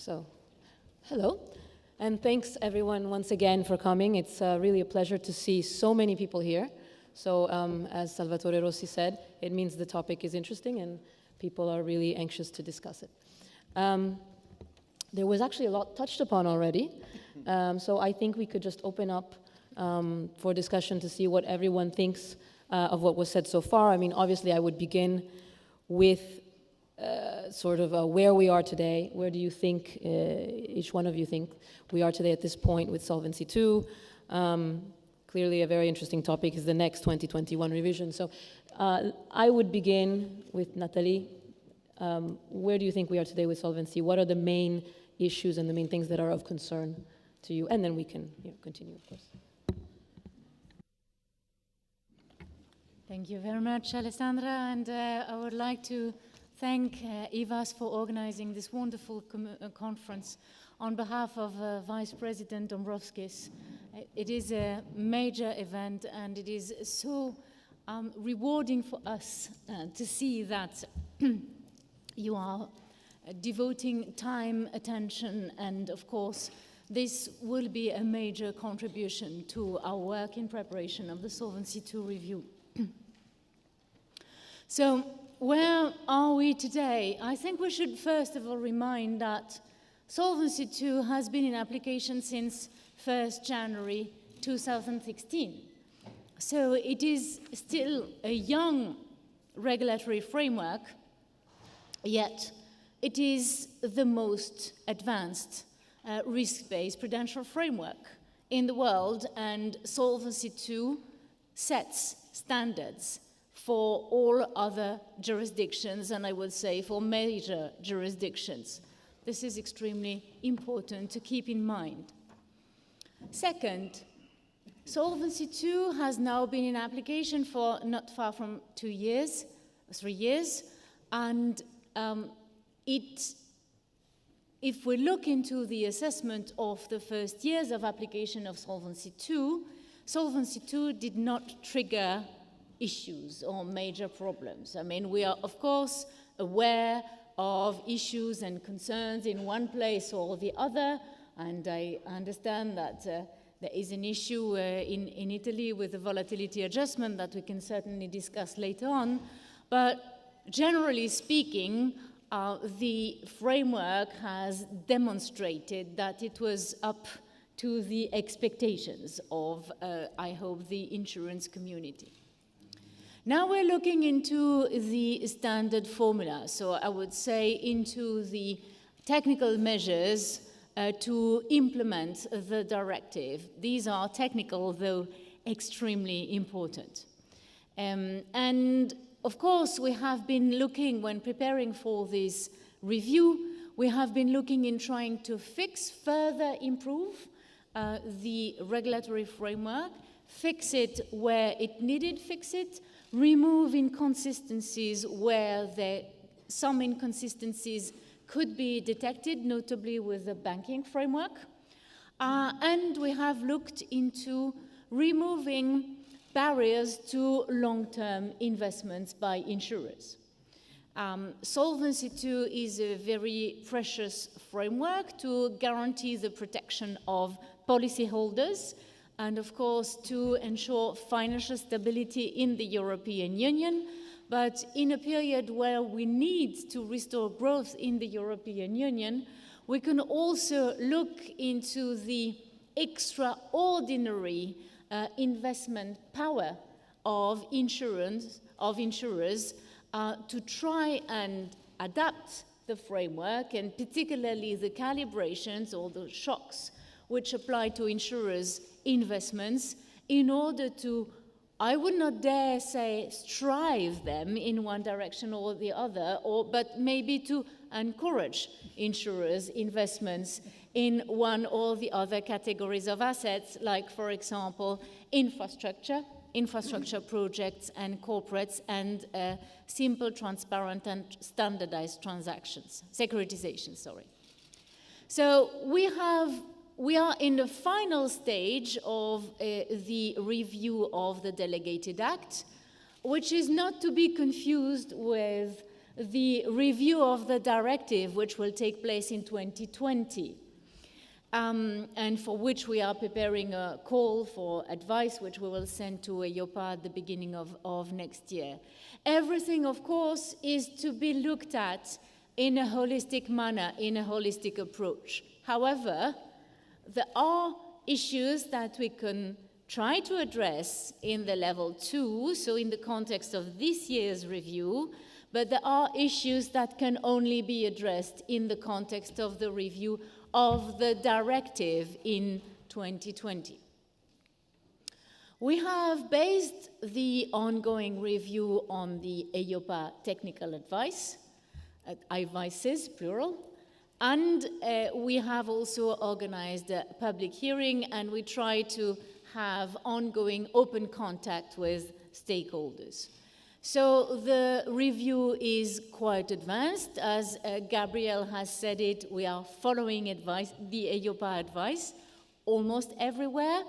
So, hello, and thanks everyone once again for coming. It's really a pleasure to see so many people here. So, as Salvatore Rossi said, it means the topic is interesting and people are really anxious to discuss it. There was actually a lot touched upon already, so I think we could just open up for discussion to see what everyone thinks of what was said so far. I mean, obviously I would begin with sort of where we are today. Where do you think, each one of you think we are today at this point with Solvency II? Clearly a very interesting topic is the next 2021 revision. So I would begin with Nathalie. Where do you think we are today with Solvency? What are the main issues and the main things that are of concern to you? And then we can continue, of course. Thank you very much, Alessandra, and I would like to thank IVASS for organizing this wonderful conference on behalf of Vice President Dombrovskis. It is a major event and it is so rewarding for us to see that you are devoting time, attention, and of course this will be a major contribution to our work in preparation of the Solvency II review. So, where are we today? I think we should first of all remind that Solvency II has been in application since 1st January 2016. So it is still a young regulatory framework, yet it is the most advanced risk-based prudential framework in the world, and Solvency II sets standards for all other jurisdictions, and I would say for major jurisdictions. This is extremely important to keep in mind. Second, Solvency II has now been in application for not far from 3 years, and if we look into the assessment of the first years of application of Solvency II did not trigger issues or major problems. I mean, we are, of course, aware of issues and concerns in one place or the other, and I understand that there is an issue in Italy with the volatility adjustment that we can certainly discuss later on, but generally speaking, the framework has demonstrated that it was up to the expectations of, I hope, the insurance community. Now we're looking into the standard formula, so I would say into the technical measures to implement the directive. These are technical, though extremely important. And of course, we have been looking, when preparing for this review, we have been looking in trying to further improve the regulatory framework, fix it where it needed fix it, remove inconsistencies where some inconsistencies could be detected, notably with the banking framework. And we have looked into removing barriers to long-term investments by insurers. Solvency II is a very precious framework to guarantee the protection of policyholders and of course to ensure financial stability in the European Union, but in a period where we need to restore growth in the European Union, we can also look into the extraordinary investment power of insurers to try and adapt the framework, and particularly the calibrations or the shocks which apply to insurers' investments, in order to, I would not dare say strive them in one direction or the other, but maybe to encourage insurers' investments in one or the other categories of assets, like, for example, infrastructure projects and corporates, and simple, transparent, and standardized transactions, securitization, sorry. So we are in the final stage of the review of the delegated act, which is not to be confused with the review of the directive, which will take place in 2020, and for which we are preparing a call for advice, which we will send to EIOPA at the beginning of next year. Everything, of course, is to be looked at in a holistic manner, in a holistic approach. However, there are issues that we can try to address in the level 2, so in the context of this year's review, but there are issues that can only be addressed in the context of the review of the directive in 2020. We have based the ongoing review on the EIOPA technical advice, advices, plural, and we have also organized a public hearing, and we try to have ongoing open contact with stakeholders. So the review is quite advanced. As Gabriel has said it, we are following the EIOPA advice almost everywhere.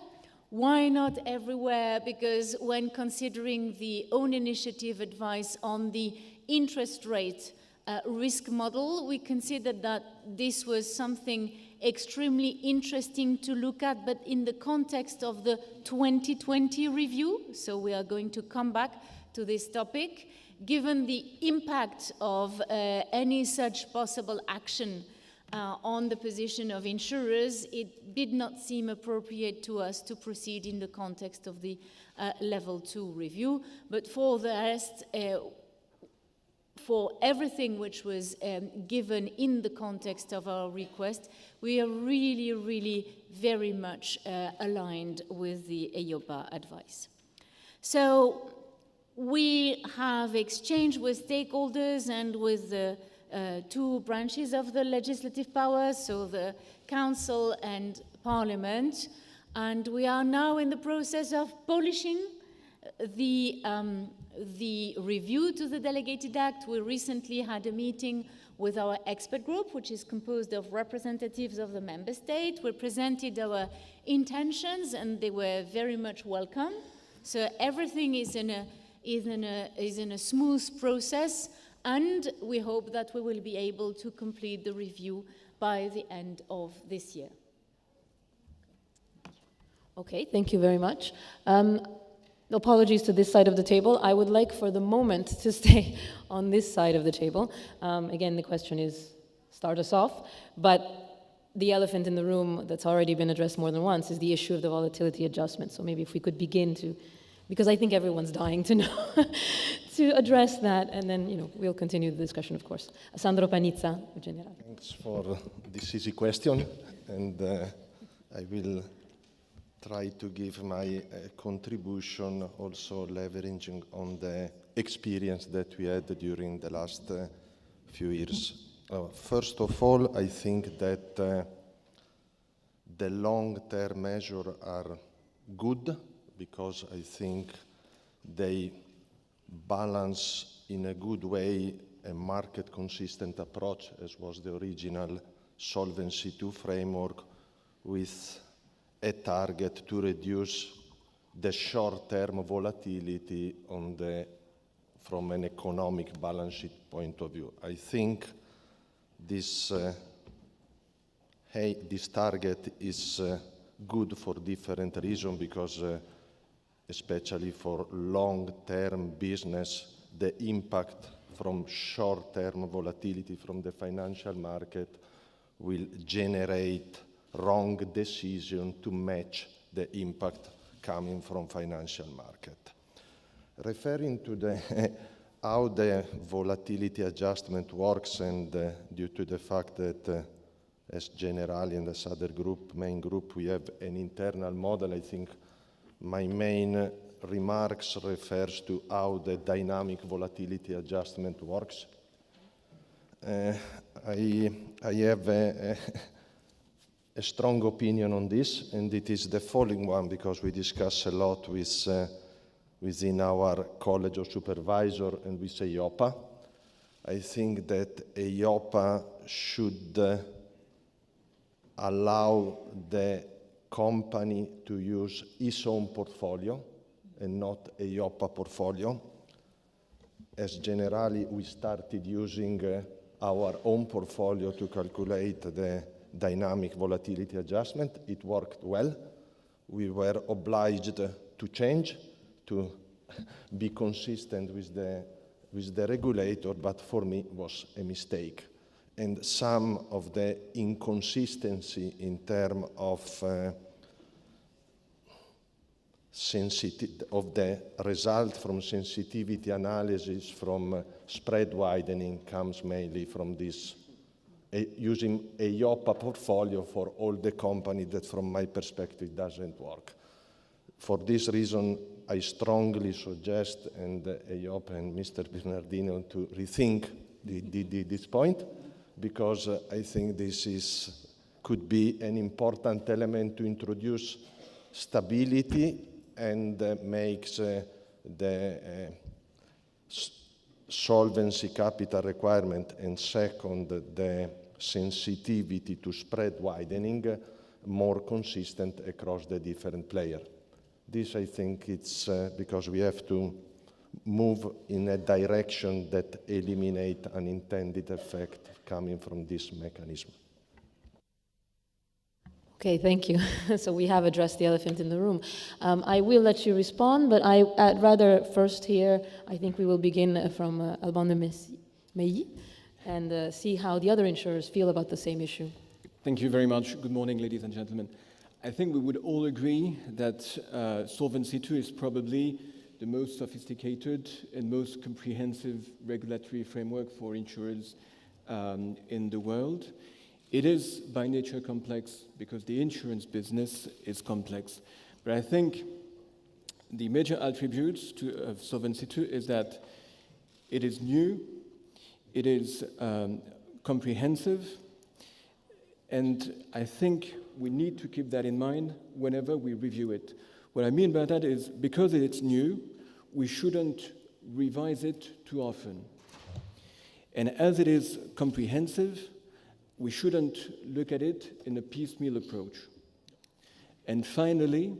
Why not everywhere? Because when considering the own initiative advice on the interest rate risk model, we considered that this was something extremely interesting to look at, but in the context of the 2020 review, so we are going to come back to this topic. Given the impact of any such possible action on the position of insurers, it did not seem appropriate to us to proceed in the context of the level 2 review, but for the rest, for everything which was given in the context of our request, we are really, really very much aligned with the EIOPA advice. So we have exchanged with stakeholders and with the two branches of the legislative powers, so the Council and Parliament, and we are now in the process of polishing the review to the Delegated Act. We recently had a meeting with our expert group, which is composed of representatives of the member state. We presented our intentions, and they were very much welcome. So everything is in a smooth process, and we hope that we will be able to complete the review by the end of this year. Okay, thank you very much. Apologies to this side of the table. I would like for the moment to stay on this side of the table. Again, the question is, start us off, but the elephant in the room that's already been addressed more than once is the issue of the volatility adjustment. So maybe if we could begin to, because I think everyone's dying to know, to address that, and then we'll continue the discussion, of course. Sandro, PANIZZA, Generale. Thanks for this easy question, and I will try to give my contribution, also leveraging on the experience that we had during the last few years. First of all, I think that the long-term measures are good, because I think they balance in a good way a market-consistent approach, as was the original Solvency II framework, with a target to reduce the short-term volatility from an economic balance sheet point of view. I think this target is good for different reasons, because especially for long-term business, the impact from short-term volatility from the financial market will generate wrong decision to match the impact coming from financial market. Referring to how the volatility adjustment works, and due to the fact that as Generali and as other main group, we have an internal model, I think my main remarks refers to how the dynamic volatility adjustment works. I have a strong opinion on this, and it is the following one, because we discuss a lot within our College of Supervisors and with EIOPA. I think that EIOPA should allow the company to use its own portfolio and not EIOPA portfolio. as generally we started using our own portfolio to calculate the dynamic volatility adjustment. It worked well. We were obliged to change, to be consistent with the regulator, but for me it was a mistake. And some of the inconsistency in terms of the result from sensitivity analysis from spread widening comes mainly from this using EIOPA portfolio for all the company that from my perspective doesn't work. For this reason, I strongly suggest and EIOPA and Mr. Bernardino to rethink this point, because I think this could be an important element to introduce stability and makes the solvency capital requirement, and second, the sensitivity to spread widening more consistent across the different players. This, I think, it's because we have to move in a direction that eliminate unintended effect coming from this mechanism. Okay, thank you. So we have addressed the elephant in the room. I will let you respond, but I'd rather first hear, I think we will begin from Alban de Meilly and see how the other insurers feel about the same issue. Thank you very much. Good morning, ladies and gentlemen. I think we would all agree that Solvency II is probably the most sophisticated and most comprehensive regulatory framework for insurers in the world. It is by nature complex because the insurance business is complex. But I think the major attributes of Solvency II is that it is new, it is comprehensive, and I think we need to keep that in mind whenever we review it. What I mean by that is because it's new, we shouldn't revise it too often. And as it is comprehensive, we shouldn't look at it in a piecemeal approach. And finally,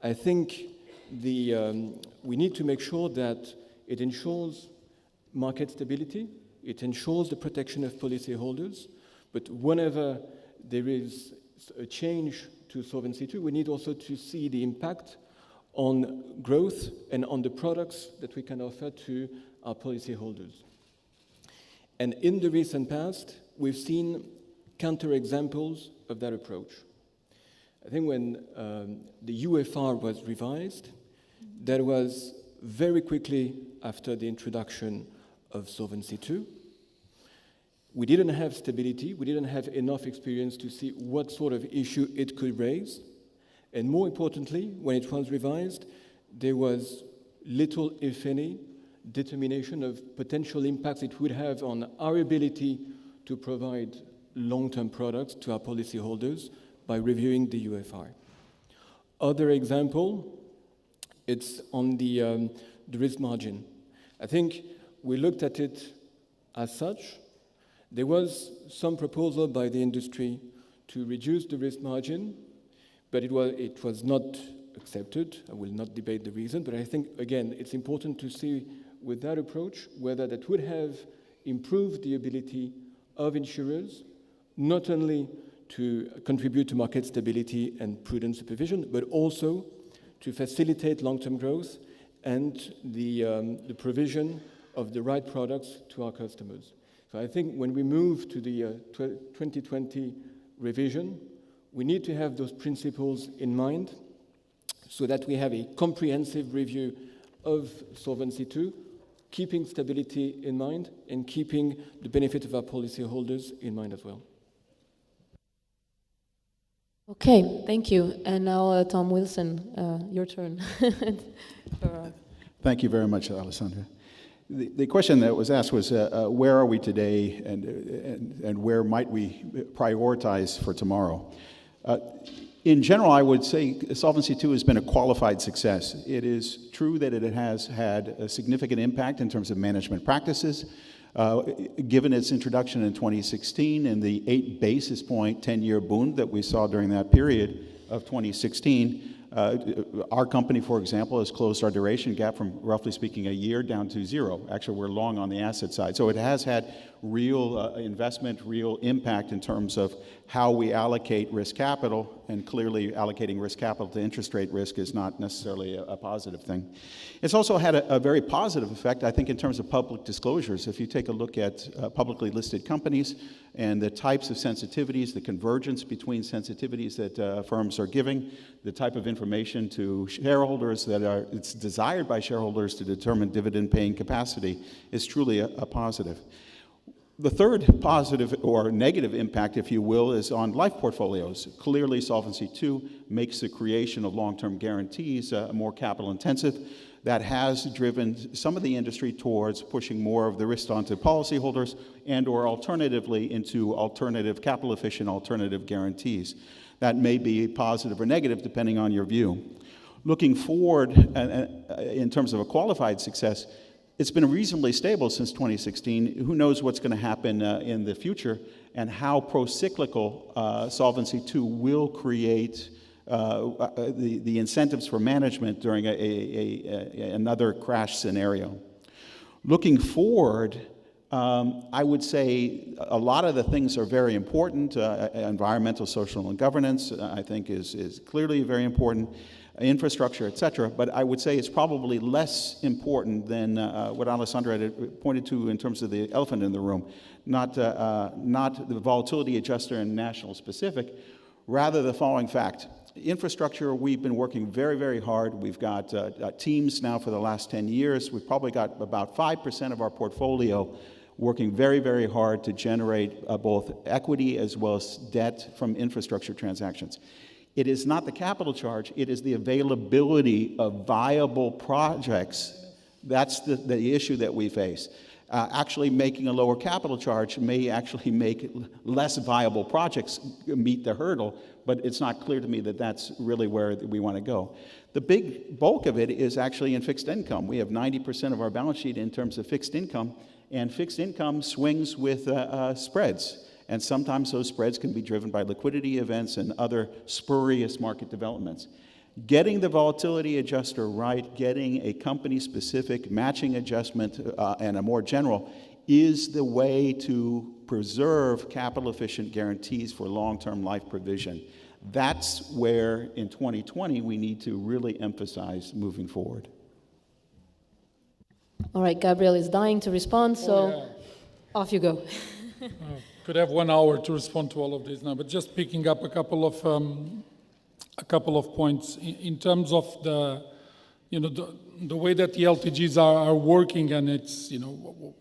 I think we need to make sure that it ensures market stability, it ensures the protection of policyholders, but whenever there is a change to Solvency II, we need also to see the impact on growth and on the products that we can offer to our policyholders. And in the recent past, we've seen counterexamples of that approach. I think when the UFR was revised, that was very quickly after the introduction of Solvency II. We didn't have stability, we didn't have enough experience to see what sort of issue it could raise. And more importantly, when it was revised, there was little, if any, determination of potential impacts it would have on our ability to provide long-term products to our policyholders by reviewing the UFR. Other example, it's on the risk margin. I think we looked at it as such. There was some proposal by the industry to reduce the risk margin, but it was not accepted. I will not debate the reason, but I think, again, it's important to see with that approach whether that would have improved the ability of insurers not only to contribute to market stability and prudent supervision, but also to facilitate long-term growth and the provision of the right products to our customers. So I think when we move to the 2020 revision, we need to have those principles in mind so that we have a comprehensive review of Solvency II, keeping stability in mind and keeping the benefit of our policyholders in mind as well. Okay, thank you. And now, Tom Wilson, your turn. Thank you very much, Alessandra. The question that was asked was, where are we today and where might we prioritize for tomorrow? In general, I would say Solvency II has been a qualified success. It is true that it has had a significant impact in terms of management practices. Given its introduction in 2016 and the 8 basis point 10-year boom that we saw during that period of 2016, Our company, for example, has closed our duration gap from, roughly speaking, a year down to 0. Actually, we're long on the asset side. So it has had real investment, real impact in terms of how we allocate risk capital, and clearly allocating risk capital to interest rate risk is not necessarily a positive thing. It's also had a very positive effect, I think, in terms of public disclosures. If you take a look at publicly listed companies and the types of sensitivities, the convergence between sensitivities that firms are giving, the type of information to shareholders that it's desired by shareholders to determine dividend paying capacity is truly a positive. The third positive or negative impact, if you will, is on life portfolios. Clearly, Solvency II makes the creation of long-term guarantees more capital intensive. That has driven some of the industry towards pushing more of the risk onto policyholders and or alternatively into alternative capital efficient alternative guarantees. That may be positive or negative depending on your view. Looking forward in terms of a qualified success, it's been reasonably stable since 2016. Who knows what's going to happen in the future and how pro-cyclical Solvency II will create the incentives for management during another crash scenario. Looking forward, I would say a lot of the things are very important. Environmental, social, and governance, I think, is clearly very important. Infrastructure, et cetera. But I would say it's probably less important than what Alessandra had pointed to in terms of the elephant in the room, not the volatility adjuster and national specific, rather the following fact. Infrastructure, we've been working very, very hard. We've got teams now for the last 10 years. We've probably got about 5% of our portfolio working very, very hard to generate both equity as well as debt from infrastructure transactions. It is not the capital charge, it is the availability of viable projects. That's the issue that we face. Actually making a lower capital charge may actually make less viable projects meet the hurdle, but it's not clear to me that that's really where we want to go. The big bulk of it is actually in fixed income. We have 90% of our balance sheet in terms of fixed income, and fixed income swings with spreads. And sometimes those spreads can be driven by liquidity events and other spurious market developments. Getting the volatility adjuster right, getting a company-specific matching adjustment and a more general is the way to preserve capital-efficient guarantees for long-term life provision. That's where, in 2020, we need to really emphasize moving forward. All right, Gabriel is dying to respond, so off you go. Could have 1 hour to respond to all of this now, but just picking up a couple of points in terms of the way that the LTGs are working, and it's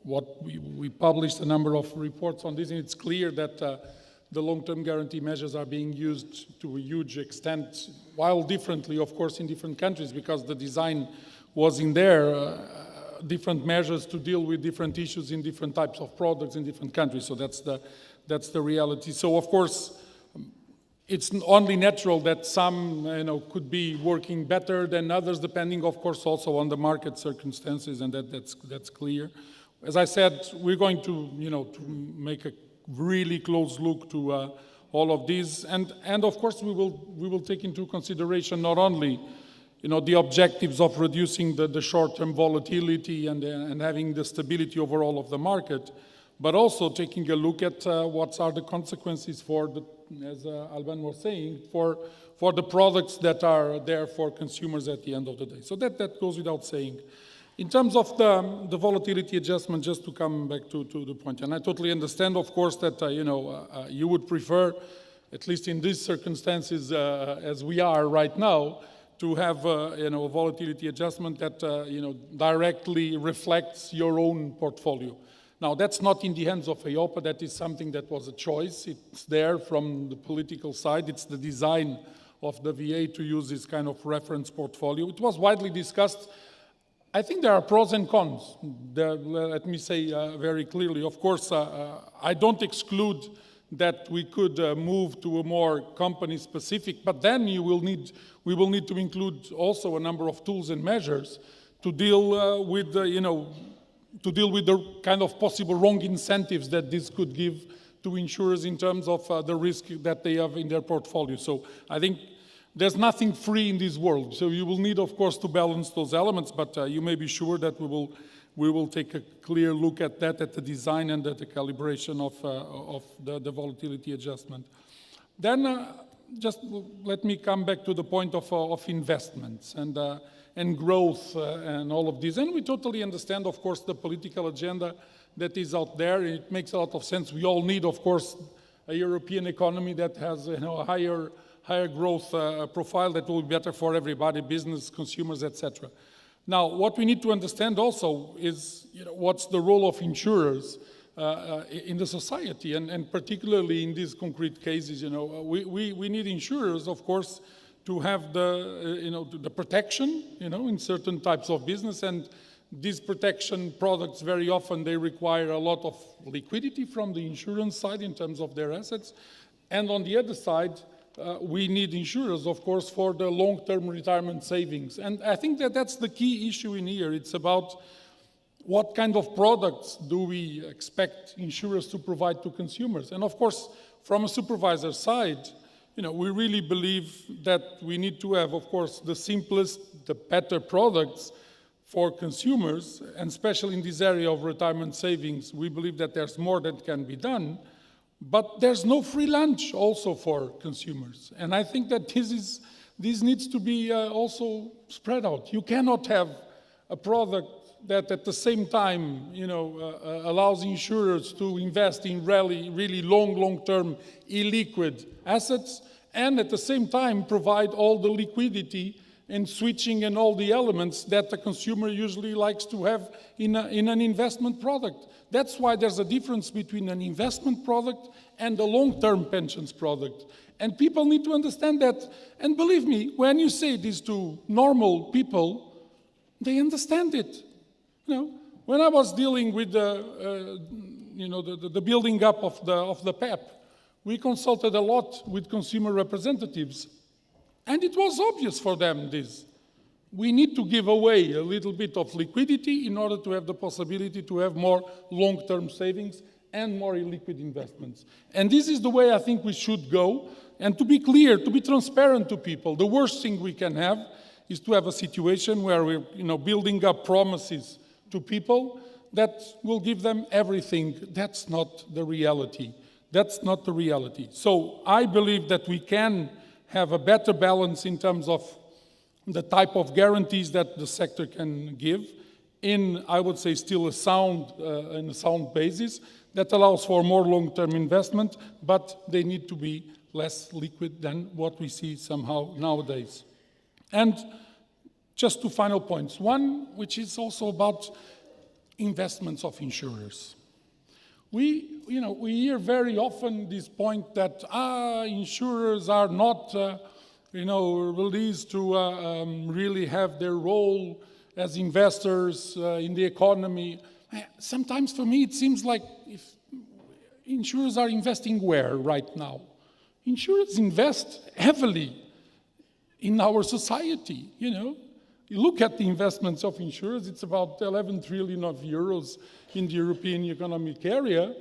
what we published a number of reports on this, and it's clear that the long-term guarantee measures are being used to a huge extent, while differently, of course, in different countries, because the design was in there. Different measures to deal with different issues in different types of products in different countries. So that's the reality. So of course, it's only natural that some could be working better than others, depending, of course, also on the market circumstances, and that's clear. As I said, we're going to to make a really close look to all of these, and of course we will take into consideration not only the objectives of reducing the short-term volatility and having the stability overall of the market, but also taking a look at what are the consequences for as Alban was saying, for the products that are there for consumers at the end of the day. So that goes without saying. In terms of the volatility adjustment, just to come back to the point, and I totally understand, of course, that you would prefer, at least in these circumstances as we are right now, to have a volatility adjustment that directly reflects your own portfolio. Now, that's not in the hands of EIOPA. That is something that was a choice. It's there from the political side. It's the design of the VA to use this kind of reference portfolio. It was widely discussed. I think there are pros and cons. Let me say very clearly. Of course, I don't exclude that we could move to a more company-specific, but then we will need to include also a number of tools and measures to deal with the kind of possible wrong incentives that this could give to insurers in terms of the risk that they have in their portfolio. So I think there's nothing free in this world. So you will need, of course, to balance those elements, but you may be sure that we will take a clear look at that, at the design and at the calibration of the volatility adjustment. Then just let me come back to the point of investments and growth and all of this. And we totally understand, of course, the political agenda that is out there. It makes a lot of sense. We all need, of course, a European economy that has a higher growth profile that will be better for everybody, business, consumers, etc. Now, what we need to understand also is what's the role of insurers in the society, and particularly in these concrete cases. We need insurers, of course, to have the protection, in certain types of business, and these protection products very often they require a lot of liquidity from the insurance side in terms of their assets, and on the other side, we need insurers, of course, for the long-term retirement savings. And I think that that's the key issue in here. It's about what kind of products do we expect insurers to provide to consumers. And of course, from a supervisor side, we really believe that we need to have, of course, the simplest, the better products for consumers, and especially in this area of retirement savings, we believe that there's more that can be done, but there's no free lunch also for consumers. And I think that this needs to be also spread out. You cannot have a product that at the same time, allows insurers to invest in really long-term illiquid assets, and at the same time provide all the liquidity and switching and all the elements that the consumer usually likes to have in an investment product. That's why there's a difference between an investment product and a long-term pensions product. And people need to understand that. And believe me, when you say this to normal people, they understand it. When I was dealing with the building up of the PEP, we consulted a lot with consumer representatives, and it was obvious for them this. We need to give away a little bit of liquidity in order to have the possibility to have more long-term savings and more illiquid investments. And this is the way I think we should go. And to be clear, to be transparent to people, the worst thing we can have is to have a situation where we're building up promises to people that will give them everything. That's not the reality. That's not the reality. So I believe that we can have a better balance in terms of the type of guarantees that the sector can give in, I would say, still a sound basis that allows for more long-term investment, but they need to be less liquid than what we see somehow nowadays. And just two final points. One, which is also about investments of insurers. We hear very often this point that insurers are not, released to really have their role as investors in the economy. Sometimes for me it seems like if insurers are investing where right now? Insurers invest heavily in our society, You look at the investments of insurers, it's about 11 trillion of euros in the European economic area.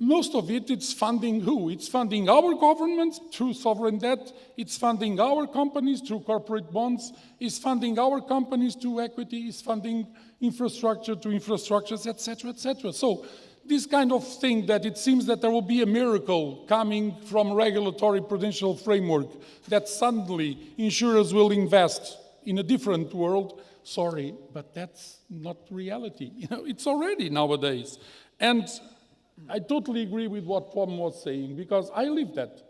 Most of it's funding who? It's funding our governments through sovereign debt, it's funding our companies through corporate bonds, it's funding our companies through equity, it's funding infrastructure to infrastructures, etc., etc. So this kind of thing that it seems that there will be a miracle coming from regulatory prudential framework, that suddenly insurers will invest in a different world, sorry, but that's not reality. It's already nowadays. And I totally agree with what Tom was saying, because I live that.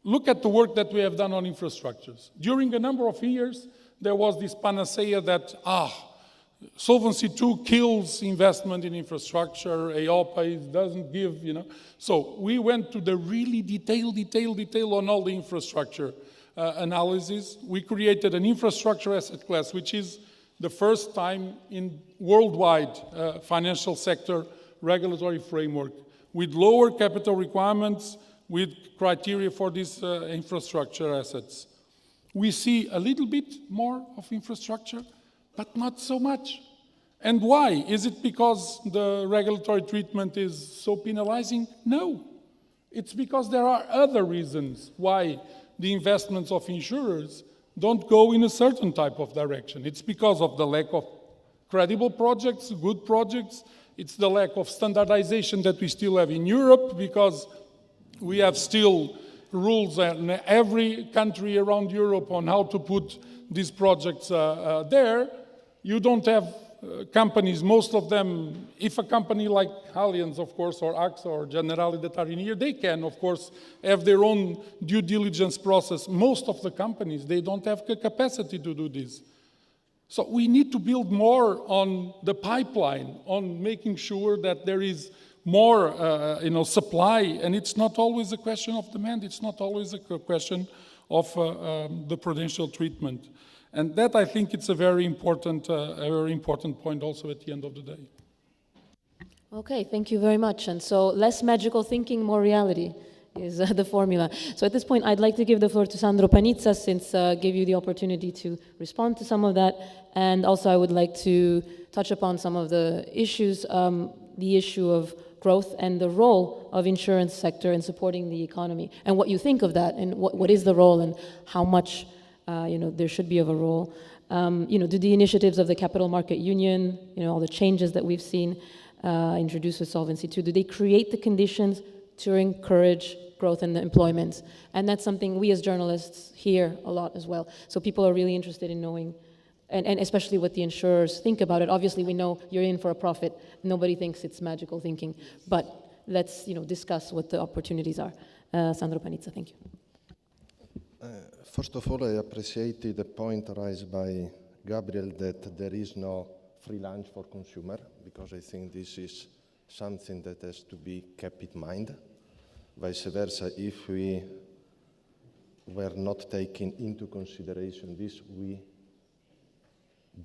Look at the work that we have done on infrastructures. During a number of years, there was this panacea that, Solvency II kills investment in infrastructure, EIOPA doesn't give, So we went to the really detail on all the infrastructure analysis. We created an infrastructure asset class, which is the first time in worldwide financial sector regulatory framework, with lower capital requirements, with criteria for these infrastructure assets. We see a little bit more of infrastructure, but not so much. And why? Is it because the regulatory treatment is so penalizing? No. It's because there are other reasons why the investments of insurers don't go in a certain type of direction. It's because of the lack of credible projects, good projects. It's the lack of standardization that we still have in Europe, because we have still rules in every country around Europe on how to put these projects there. You don't have companies, most of them, if a company like Allianz, of course, or AXA or Generali that are in here, they can, of course, have their own due diligence process. Most of the companies, they don't have the capacity to do this. So we need to build more on the pipeline, on making sure that there is more supply, and it's not always a question of demand, it's not always a question of the prudential treatment. And that, I think, it's a very important point also at the end of the day. Okay, thank you very much. And so less magical thinking, more reality is the formula. So at this point, I'd like to give the floor to Sandro PANIZZA, since gave you the opportunity to respond to some of that. And also I would like to touch upon some of the issues, the issue of growth and the role of insurance sector in supporting the economy, and what you think of that, and what is the role, and how much there should be of a role. Do the initiatives of the Capital Market Union, all the changes that we've seen introduced with Solvency II, do they create the conditions to encourage growth and employment? And that's something we as journalists hear a lot as well. So people are really interested in knowing, and especially what the insurers think about it. Obviously, we know you're in for a profit. Nobody thinks it's magical thinking. But let's discuss what the opportunities are. Sandro PANIZZA, thank you. First of all, I appreciate the point raised by Gabriel that there is no free lunch for consumer, because I think this is something that has to be kept in mind. Vice versa, if we were not taking into consideration this, we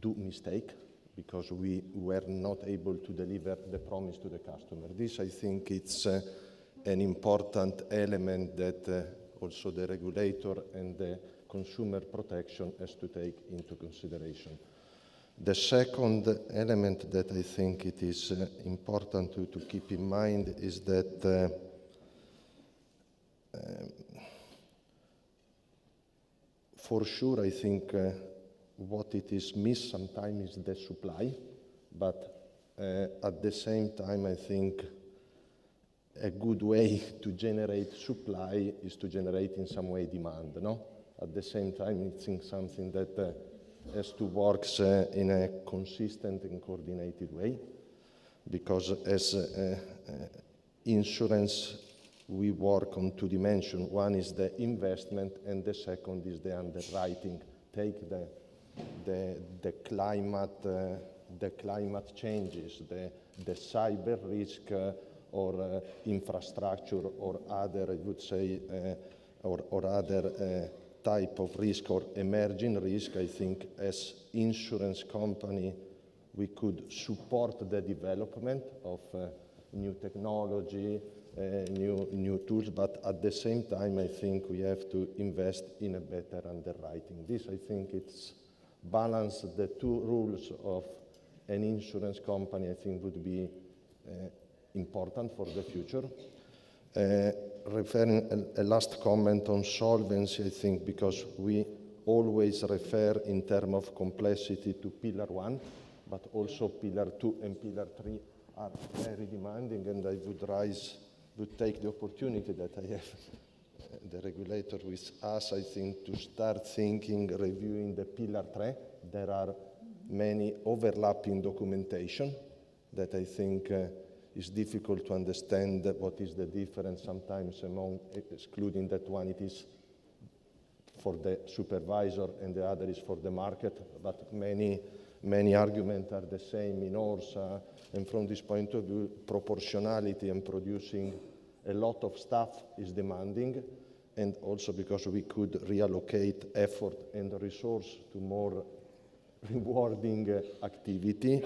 do mistake, because we were not able to deliver the promise to the customer. This, I think, it's an important element that also the regulator and the consumer protection has to take into consideration. The second element that I think it is important to keep in mind is that for sure, I think what it is missed sometimes is the supply, but at the same time, I think a good way to generate supply is to generate in some way demand, no? At the same time, it's something that has to work in a consistent and coordinated way, because as insurance, we work on two dimensions. One is the investment, and the second is the underwriting. Take the climate changes, the cyber risk, or infrastructure, or other, I would say, or other type of risk or emerging risk. I think as insurance company, we could support the development of new technology, new tools, but at the same time, I think we have to invest in a better underwriting. This, I think, it's balance the two rules of an insurance company, I think, would be important for the future. Referring a last comment on solvency, I think, because we always refer in terms of complexity to Pillar 1, but also Pillar 2 and Pillar 3 are very demanding, and I would take the opportunity that I have the regulator with us, I think, to start thinking, reviewing the Pillar 3. There are many overlapping documentation that I think is difficult to understand what is the difference sometimes among, excluding that one it is for the supervisor and the other is for the market, but many arguments are the same in ORSA, and from this point of view, proportionality and producing a lot of stuff is demanding, and also because we could reallocate effort and resource to more rewarding activity.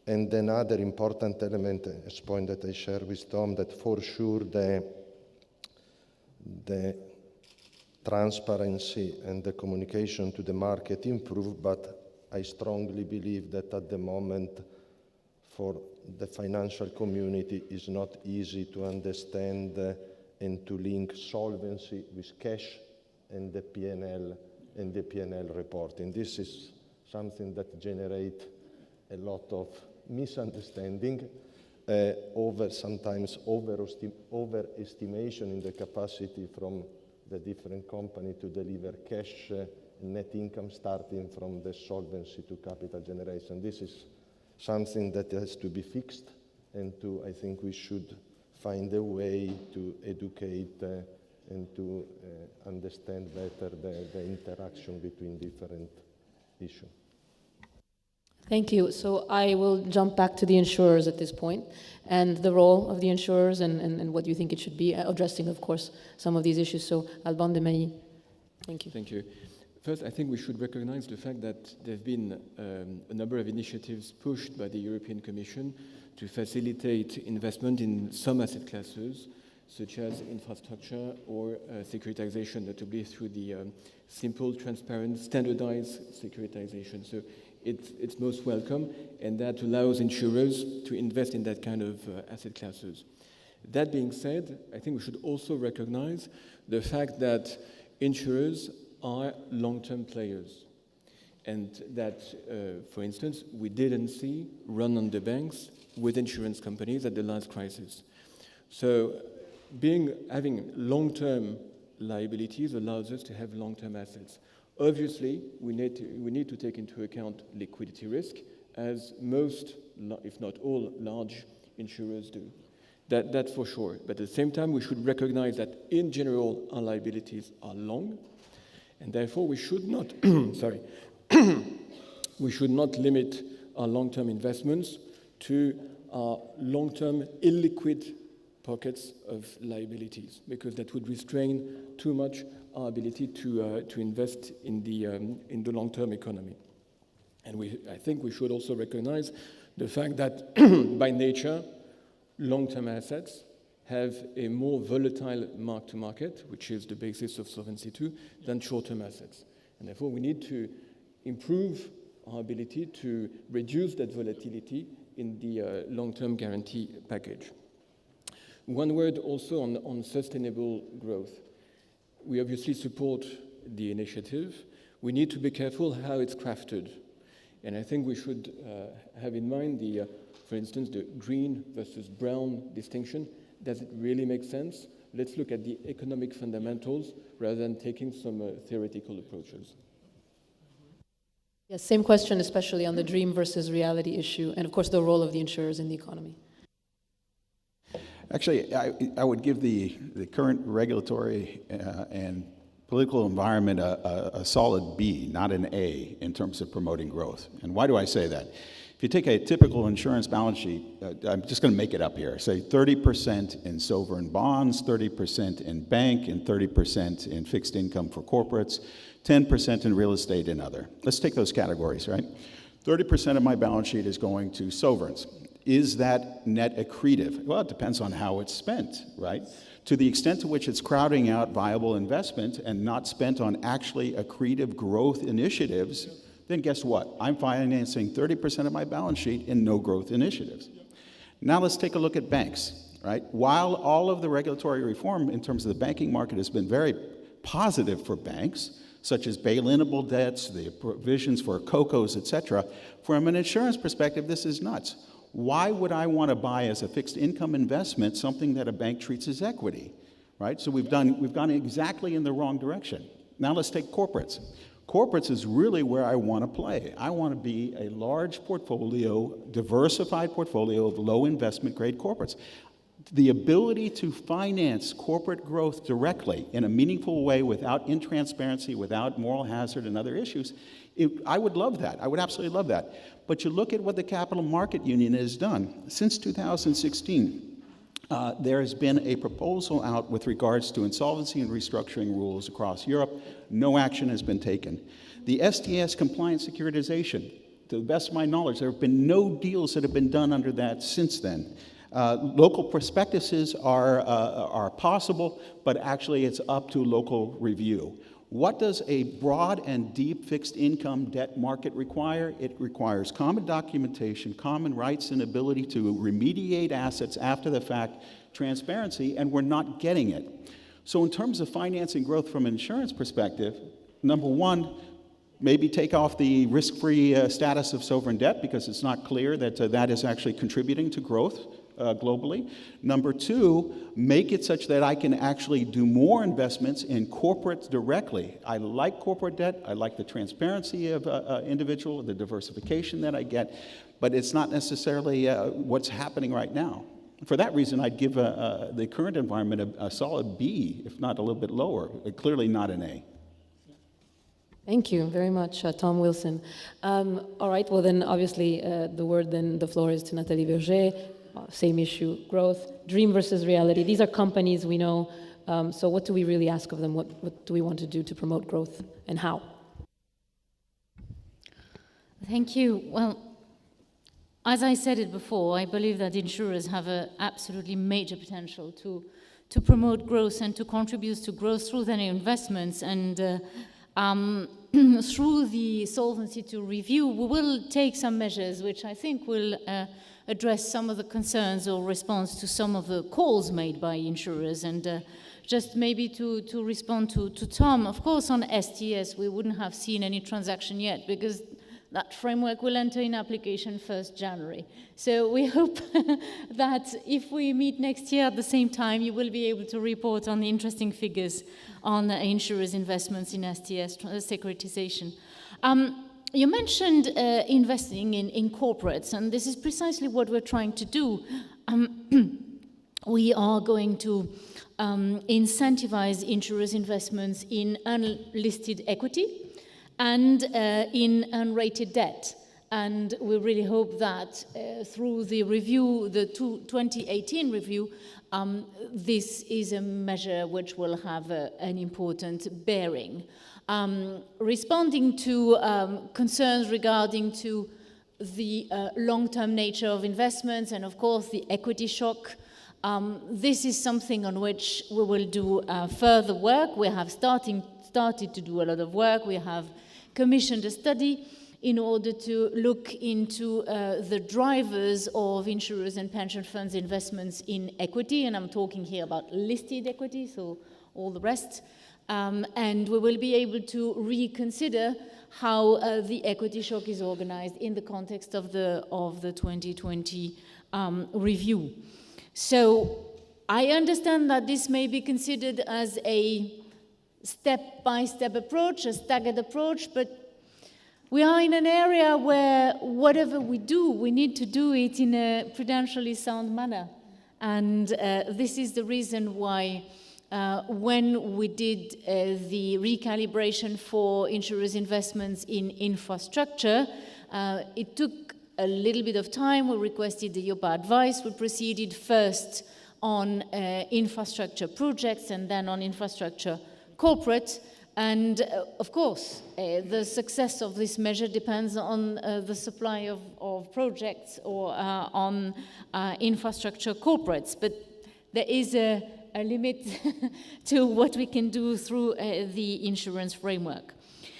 And another important element, a point that I share with Tom, that for sure the transparency and the communication to the market improve, but I strongly believe that at the moment for the financial community is not easy to understand and to link solvency with cash and the P&L reporting. This is something that generates a lot of misunderstanding, sometimes overestimation in the capacity from the different company to deliver cash net income starting from the Solvency II capital generation. This is something that has to be fixed, and I think we should find a way to educate and to understand better the interaction between different issues. Thank you. So I will jump back to the insurers at this point and the role of the insurers and what you think it should be, addressing, of course, some of these issues. So Alban de Mailly, thank you. Thank you. First, I think we should recognize the fact that there have been a number of initiatives pushed by the European Commission to facilitate investment in some asset classes, such as infrastructure or securitization, notably through the simple, transparent, standardized securitization. So it's most welcome, and that allows insurers to invest in that kind of asset classes. That being said, I think we should also recognize the fact that insurers are long-term players, and that, for instance, we didn't see run on the banks with insurance companies at the last crisis. So having long-term liabilities allows us to have long-term assets. Obviously, we need to take into account liquidity risk, as most, if not all, large insurers do. That's for sure. But at the same time, we should recognize that, in general, our liabilities are long, and therefore we should not, we should not limit our long-term investments to our long-term illiquid pockets of liabilities, because that would restrain too much our ability to invest in the long-term economy. And I think we should also recognize the fact that by nature, long-term assets have a more volatile mark-to-market, which is the basis of Solvency II, than short-term assets. And therefore, we need to improve our ability to reduce that volatility in the long-term guarantee package. One word also on sustainable growth. We obviously support the initiative. We need to be careful how it's crafted. And I think we should have in mind for instance, the green versus brown distinction. Does it really make sense? Let's look at the economic fundamentals rather than taking some theoretical approaches. Yes, same question, especially on the dream versus reality issue, and of course the role of the insurers in the economy. Actually, I would give the current regulatory and political environment a solid B, not an A, in terms of promoting growth. And why do I say that? If you take a typical insurance balance sheet, I'm just going to make it up here, say 30% in sovereign bonds, 30% in bank, and 30% in fixed income for corporates, 10% in real estate and other. Let's take those categories, right? 30% of my balance sheet is going to sovereigns. Is that net accretive? Well, it depends on how it's spent, right? To the extent to which it's crowding out viable investment and not spent on actually accretive growth initiatives, then guess what? I'm financing 30% of my balance sheet in no growth initiatives. Now let's take a look at banks, right? While all of the regulatory reform in terms of the banking market has been very positive for banks, such as bail-inable debts, the provisions for COCOs, et cetera, from an insurance perspective, this is nuts. Why would I want to buy as a fixed income investment something that a bank treats as equity, right? So we've gone exactly in the wrong direction. Now let's take corporates. Corporates is really where I want to play. I want to be a large portfolio, diversified portfolio of low investment grade corporates. The ability to finance corporate growth directly in a meaningful way without intransparency, without moral hazard and other issues, I would love that. I would absolutely love that. But you look at what the Capital Market Union has done. Since 2016, there has been a proposal out with regards to insolvency and restructuring rules across Europe. No action has been taken. The STS compliant securitization, to the best of my knowledge, there have been no deals that have been done under that since then. Local prospectuses are possible, but actually it's up to local review. What does a broad and deep fixed income debt market require? It requires common documentation, common rights and ability to remediate assets after the fact, transparency, and we're not getting it. So in terms of financing growth from an insurance perspective, number one, maybe take off the risk-free status of sovereign debt because it's not clear that that is actually contributing to growth globally. Number two, make it such that I can actually do more investments in corporates directly. I like corporate debt. I like the transparency of individual, the diversification that I get, but it's not necessarily what's happening right now. For that reason, I'd give the current environment a solid B, if not a little bit lower, clearly not an A. Thank you very much, Tom Wilson. All right, well then, obviously, the floor is to Nathalie Berger. Same issue, growth, dream versus reality. These are companies we know, so what do we really ask of them? What do we want to do to promote growth, and how? Thank you. Well, as I said it before, I believe that insurers have an absolutely major potential to promote growth and to contribute to growth through their investments. And through the Solvency II review, we will take some measures which I think will address some of the concerns or response to some of the calls made by insurers. And just maybe to respond to Tom, of course on STS we wouldn't have seen any transaction yet because that framework will enter in application 1st January. So we hope that if we meet next year at the same time, you will be able to report on the interesting figures on insurers' investments in STS securitization. You mentioned investing in corporates, and this is precisely what we're trying to do. We are going to incentivize insurers' investments in unlisted equity and in unrated debt. And we really hope that through the review, the 2018 review, this is a measure which will have an important bearing. Responding to concerns regarding to the long-term nature of investments and of course the equity shock, this is something on which we will do further work. We have started to do a lot of work. We have commissioned a study in order to look into the drivers of insurers and pension funds investments in equity, and I'm talking here about listed equity, so all the rest. And we will be able to reconsider how the equity shock is organized in the context of the 2020 review. So I understand that this may be considered as a step-by-step approach, a staggered approach, but we are in an area where whatever we do, we need to do it in a prudentially sound manner. And this is the reason why when we did the recalibration for insurers' investments in infrastructure, it took a little bit of time. We requested the EIOPA advice. We proceeded first on infrastructure projects and then on infrastructure corporate. And of course, the success of this measure depends on the supply of projects or on infrastructure corporates. But there is a limit to what we can do through the insurance framework.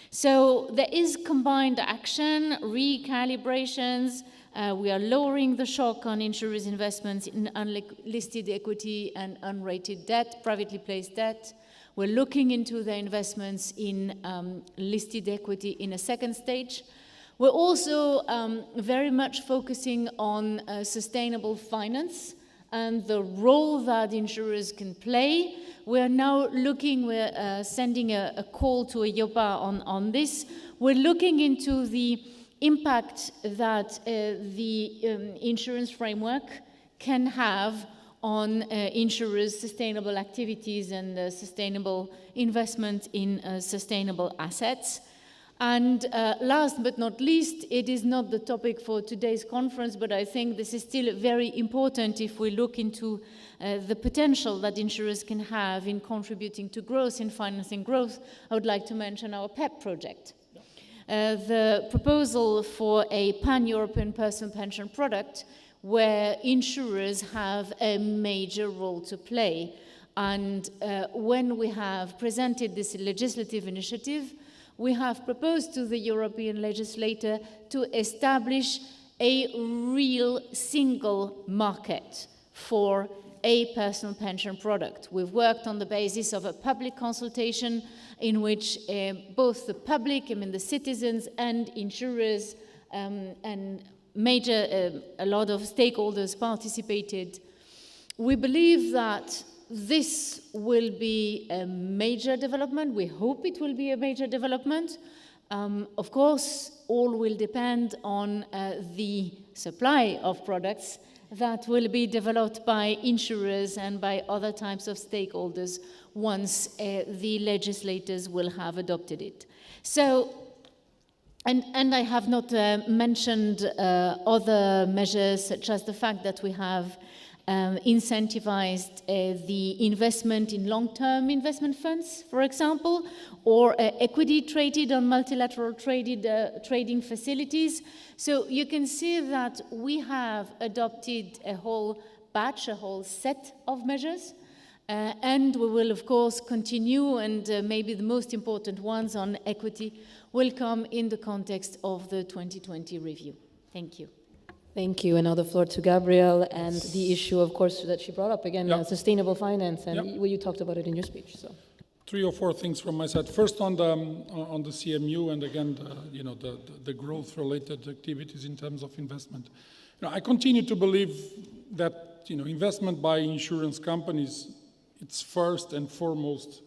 So there is combined action, recalibrations. We are lowering the shock on insurers' investments in unlisted equity and unrated debt, privately placed debt. We're looking into their investments in listed equity in a second stage. We're also very much focusing on sustainable finance and the role that insurers can play. We're now looking, we're sending a call to EIOPA on this. We're looking into the impact that the insurance framework can have on insurers' sustainable activities and sustainable investment in sustainable assets. And last but not least, it is not the topic for today's conference, but I think this is still very important if we look into the potential that insurers can have in contributing to growth, in financing growth. I would like to mention our PEP project. The proposal for a pan-European personal pension product where insurers have a major role to play. And when we have presented this legislative initiative, we have proposed to the European legislator to establish a real single market for a personal pension product. We've worked on the basis of a public consultation in which both the public, the citizens and insurers and a lot of stakeholders participated. We believe that this will be a major development. We hope it will be a major development. Of course, all will depend on the supply of products that will be developed by insurers and by other types of stakeholders once the legislators will have adopted it. So, and I have not mentioned other measures, such as the fact that we have incentivized the investment in long-term investment funds, for example, or equity traded on multilateral trading facilities. So you can see that we have adopted a whole batch, a whole set of measures, and we will, of course, continue, and maybe the most important ones on equity will come in the context of the 2020 review. Thank you. Thank you. And now the floor to Gabriel and the issue, of course, that she brought up again, sustainable finance, and you talked about it in your speech. So, 3 or 4 things from my side. First, on the CMU, and again, the growth-related activities in terms of investment. I continue to believe that investment by insurance companies, it's first and foremost,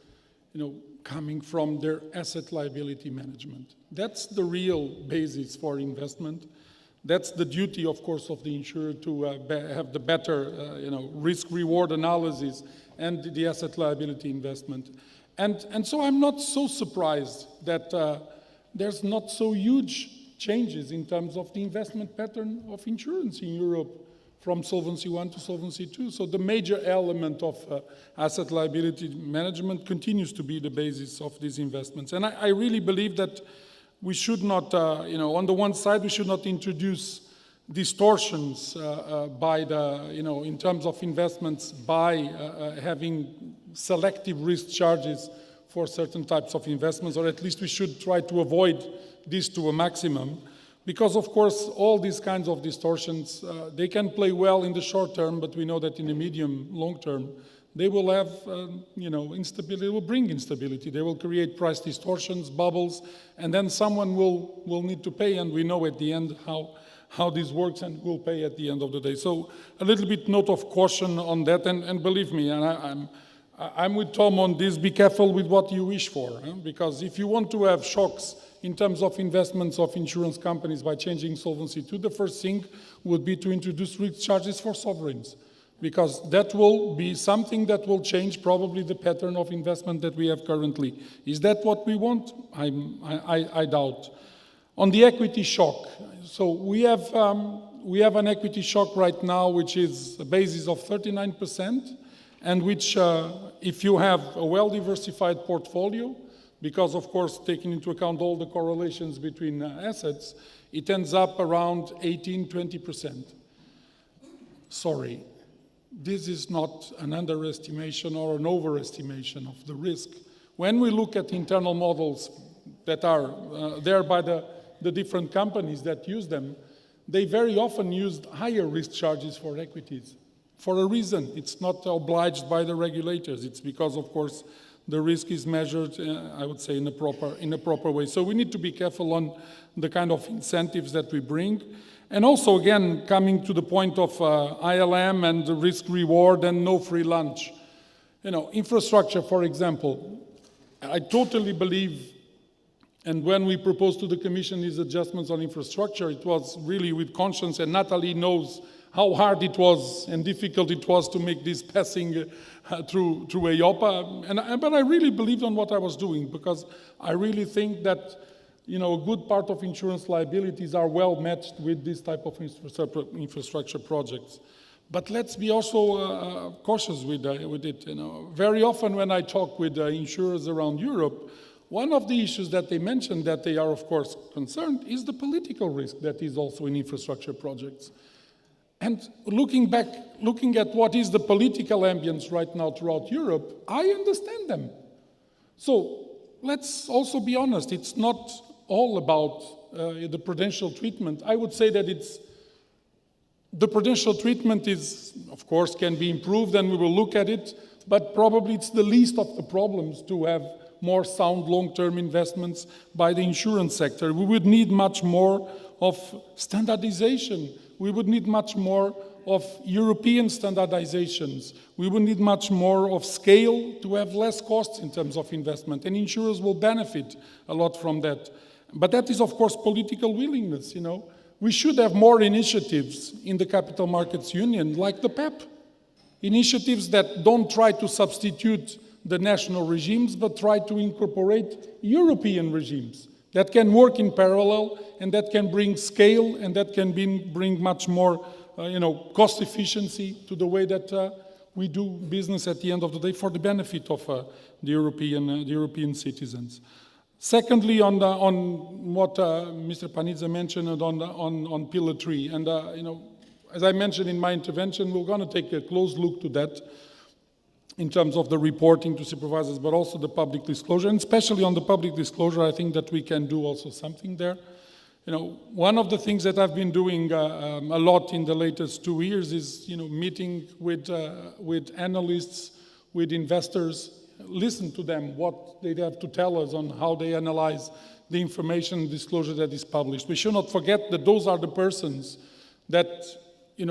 coming from their asset liability management. That's the real basis for investment. That's the duty, of course, of the insurer to have the better, risk-reward analysis and the asset liability investment. And so I'm not so surprised that there's not so huge changes in terms of the investment pattern of insurance in Europe from Solvency I to Solvency II. So the major element of asset liability management continues to be the basis of these investments. And I really believe that we should not, on the one side, we should not introduce distortions by the, in terms of investments by having selective risk charges for certain types of investments, or at least we should try to avoid this to a maximum. Because, of course, all these kinds of distortions, they can play well in the short term, but we know that in the medium, long term, they will have, instability, they will bring instability. They will create price distortions, bubbles, and then someone will need to pay, and we know at the end how this works, and will pay at the end of the day. So a little bit note of caution on that, and believe me, and I'm with Tom on this, be careful with what you wish for, because if you want to have shocks in terms of investments of insurance companies by changing Solvency II, the first thing would be to introduce risk charges for sovereigns, because that will be something that will change probably the pattern of investment that we have currently. Is that what we want? I doubt. On the equity shock, so we have an equity shock right now, which is a basis of 39%, and which, if you have a well-diversified portfolio, because of course, taking into account all the correlations between assets, it ends up around 18-20%. Sorry. This is not an underestimation or an overestimation of the risk. When we look at internal models that are there by the different companies that use them, they very often use higher risk charges for equities. For a reason, it's not obliged by the regulators. It's because, of course, the risk is measured, I would say, in a proper way. So we need to be careful on the kind of incentives that we bring. And also, again, coming to the point of ILM and the risk reward and no free lunch. Infrastructure, for example, I totally believe, and when we proposed to the Commission these adjustments on infrastructure, it was really with conscience, and Nathalie knows how hard it was and difficult it was to make this passing through EIOPA. But I really believed on what I was doing, because I really think that a good part of insurance liabilities are well matched with this type of infrastructure projects. But let's be also cautious with it. Very often when I talk with insurers around Europe, one of the issues that they mention that they are, of course, concerned is the political risk that is also in infrastructure projects. And looking at what is the political ambience right now throughout Europe, I understand them. So let's also be honest, it's not all about the prudential treatment. I would say that it's The prudential treatment is, of course, can be improved, and we will look at it, but probably it's the least of the problems to have more sound long-term investments by the insurance sector. We would need much more of standardization. We would need much more of European standardizations. We would need much more of scale to have less costs in terms of investment, and insurers will benefit a lot from that. But that is, of course, political willingness, you know. We should have more initiatives in the Capital Markets Union, like the PEP. Initiatives that don't try to substitute the national regimes, but try to incorporate European regimes that can work in parallel and that can bring scale and that can bring much more cost efficiency to the way that we do business at the end of the day for the benefit of the European citizens. Secondly, on what Mr. PANIZZA mentioned on Pillar 3, and as I mentioned in my intervention, we're going to take a close look to that in terms of the reporting to supervisors, but also the public disclosure, and especially on the public disclosure, I think that we can do also something there. One of the things that I've been doing a lot in the latest 2 years is, meeting with analysts, with investors, listen to them, what they have to tell us on how they analyze the information disclosure that is published. We should not forget that those are the persons that,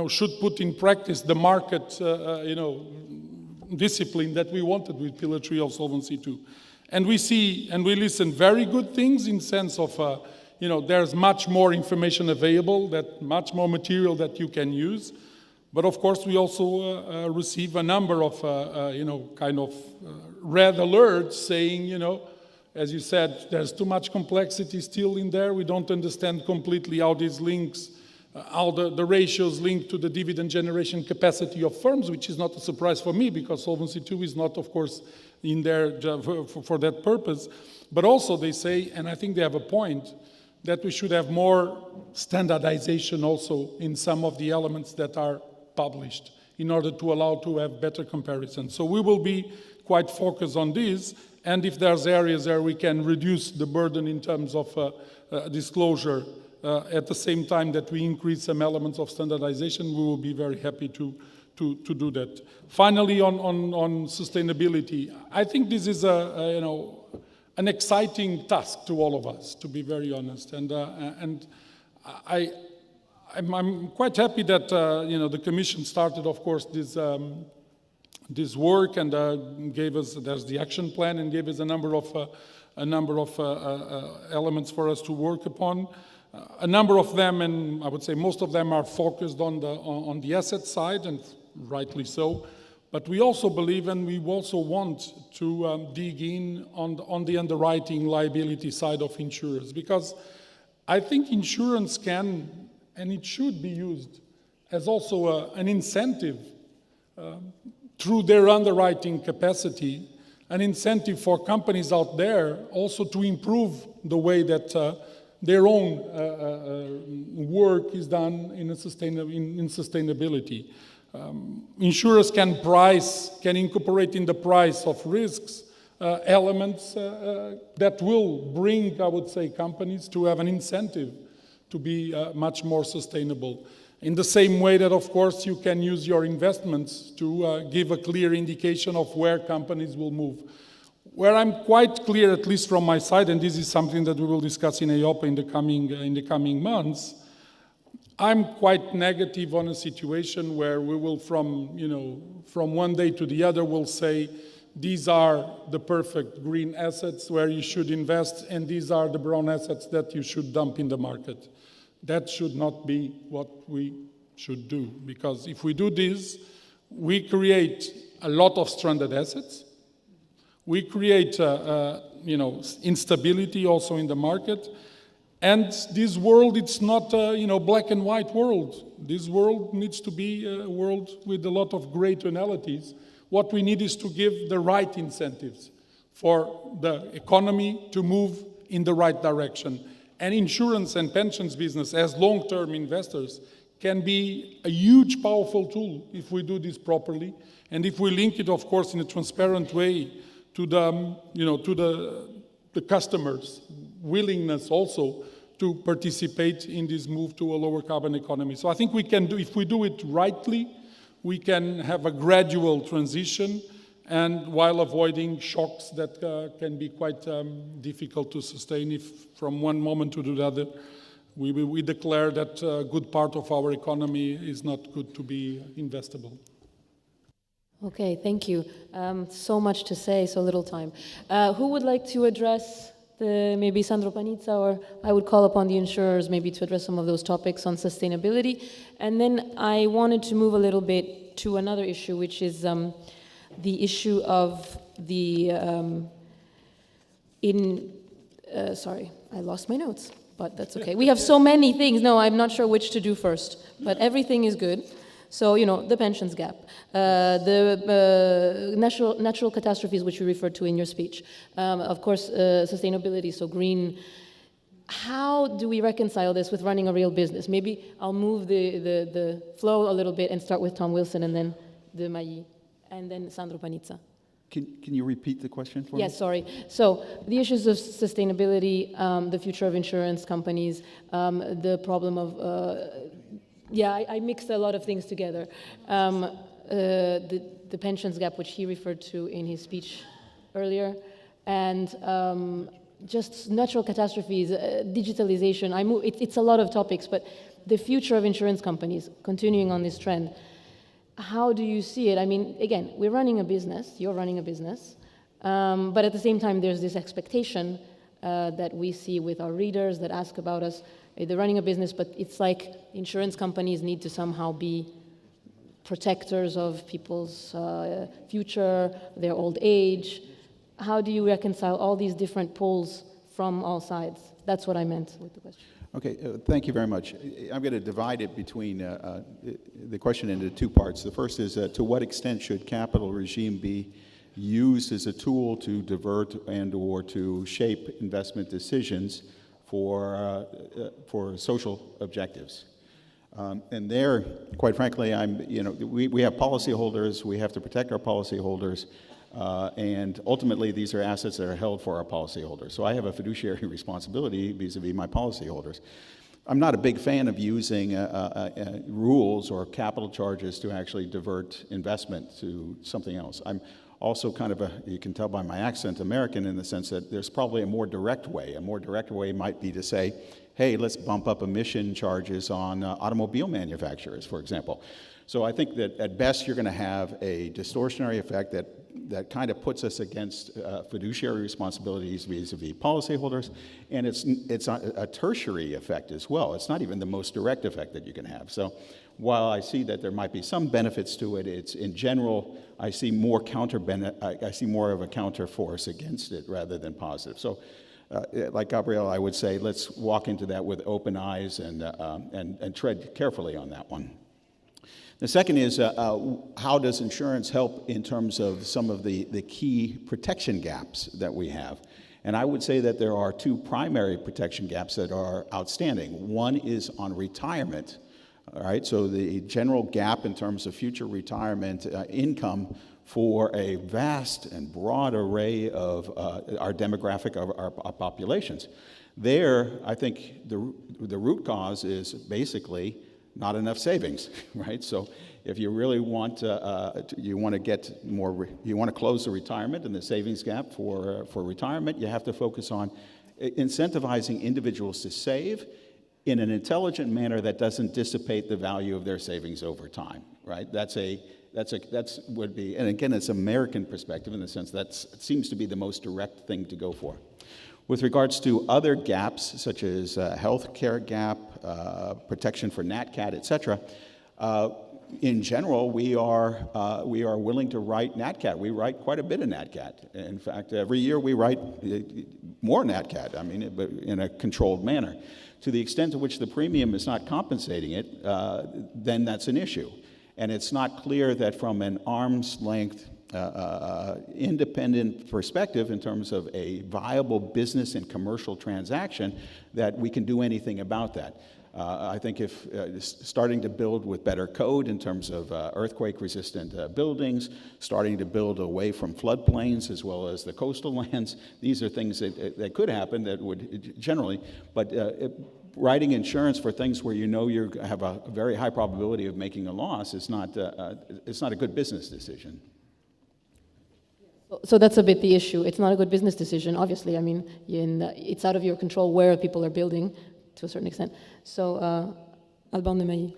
should put in practice the market, discipline that we wanted with Pillar 3 of Solvency II. And we see and we listen very good things in sense of, there's much more information available, that much more material that you can use. But of course, we also receive a number of, red alerts saying, as you said, there's too much complexity still in there. We don't understand completely how these links, how the ratios link to the dividend generation capacity of firms, which is not a surprise for me because Solvency II is not, of course, in there for that purpose. But also they say, and I think they have a point, that we should have more standardization also in some of the elements that are published in order to allow to have better comparison. So we will be quite focused on this, and if there's areas where we can reduce the burden in terms of disclosure at the same time that we increase some elements of standardization, we will be very happy to do that. Finally, on sustainability, I think this is an exciting task to all of us, to be very honest, and I'm quite happy that the Commission started, of course, this work and gave us, there's the action plan, and gave us a number of elements for us to work upon. A number of them, and I would say most of them, are focused on the asset side, and rightly so. But we also believe, and we also want to dig in on the underwriting liability side of insurers, because I think insurance can, and it should be used as also an incentive through their underwriting capacity, an incentive for companies out there also to improve the way that their own work is done in sustainability. Insurers can incorporate in the price of risks elements that will bring, I would say, companies to have an incentive to be much more sustainable. In the same way that, of course, you can use your investments to give a clear indication of where companies will move. Where I'm quite clear, at least from my side, and this is something that we will discuss in EIOPA in the coming months, I'm quite negative on a situation where we will, from one day to the other, will say, these are the perfect green assets where you should invest, and these are the brown assets that you should dump in the market. That should not be what we should do, because if we do this, we create a lot of stranded assets. We create, instability also in the market. And this world, it's not a, black and white world. This world needs to be a world with a lot of gray tonalities. What we need is to give the right incentives for the economy to move in the right direction. And insurance and pensions business, as long-term investors, can be a huge, powerful tool if we do this properly. And if we link it, of course, in a transparent way to the, the customers' willingness also to participate in this move to a lower carbon economy. So I think we can do, if we do it rightly, we can have a gradual transition, and while avoiding shocks that can be quite difficult to sustain if from one moment to the other we declare that a good part of our economy is not good to be investable. Okay, thank you. So much to say, so little time. Who would like to address maybe Sandro Panizza, or I would call upon the insurers maybe to address some of those topics on sustainability. And then I wanted to move a little bit to another issue, which is the issue of the, sorry, I lost my notes, but that's okay. We have so many things. No, I'm not sure which to do first, but everything is good. So, you know, the pensions gap, the natural catastrophes, which you referred to in your speech, of course, sustainability, so green. How do we reconcile this with running a real business? Maybe I'll move the flow a little bit and start with Tom Wilson and then De Mailly and then Sandro Panizza. Can you repeat the question for me? Yes, sorry. So the issues of sustainability, the future of insurance companies, the problem of I mixed a lot of things together. The pensions gap, which he referred to in his speech earlier, and just natural catastrophes, digitalization. It's a lot of topics, but the future of insurance companies, continuing on this trend, how do you see it? I mean, again, we're running a business, you're running a business, but at the same time, there's this expectation that we see with our readers that ask about us. They're running a business, but it's like insurance companies need to somehow be protectors of people's future, their old age. How do you reconcile all these different pulls from all sides? That's what I meant with the question. Okay, thank you very much. I'm going to divide it between the question into two parts. The first is to what extent should capital regime be used as a tool to divert and or to shape investment decisions for social objectives. And there, quite frankly, we have policyholders, we have to protect our policyholders, and ultimately these are assets that are held for our policyholders. So I have a fiduciary responsibility vis-a-vis my policyholders. I'm not a big fan of using rules or capital charges to actually divert investment to something else. I'm also kind of you can tell by my accent, American, in the sense that there's probably a more direct way. A more direct way might be to say, hey, let's bump up emission charges on automobile manufacturers, for example. So I think that at best you're going to have a distortionary effect that kind of puts us against fiduciary responsibilities vis-a-vis policyholders, and it's a tertiary effect as well. It's not even the most direct effect that you can have. So while I see that there might be some benefits to it, it's in general, I see more I see more of a counter force against it rather than positive. So like Gabriel, I would say let's walk into that with open eyes and tread carefully on that one. The second is how does insurance help in terms of some of the key protection gaps that we have? And I would say that there are two primary protection gaps that are outstanding. One is on retirement. All right, so the general gap in terms of future retirement income for a vast and broad array of our demographic, of our populations. There, I think the root cause is basically not enough savings, right? So if you really want you want to get more, you want to close the retirement and the savings gap for retirement, you have to focus on incentivizing individuals to save in an intelligent manner that doesn't dissipate the value of their savings over time, right? That's would be, and again, it's American perspective in the sense that seems to be the most direct thing to go for. With regards to other gaps, such as health care gap, protection for NatCat, et cetera, in general, we are willing to write NatCat. We write quite a bit of NatCat. In fact, every year we write more NatCat, I mean, but in a controlled manner. To the extent to which the premium is not compensating it, then that's an issue. And it's not clear that from an arm's length independent perspective in terms of a viable business and commercial transaction, that we can do anything about that. I think if starting to build with better code in terms of earthquake-resistant buildings, starting to build away from floodplains as well as the coastal lands, these are things that could happen that would generally, but writing insurance for things where you know you have a very high probability of making a loss is not, it's not a good business decision. So that's a bit the issue. It's not a good business decision, obviously. I mean, it's out of your control where people are building, to a certain extent. So, Alban de Mailly.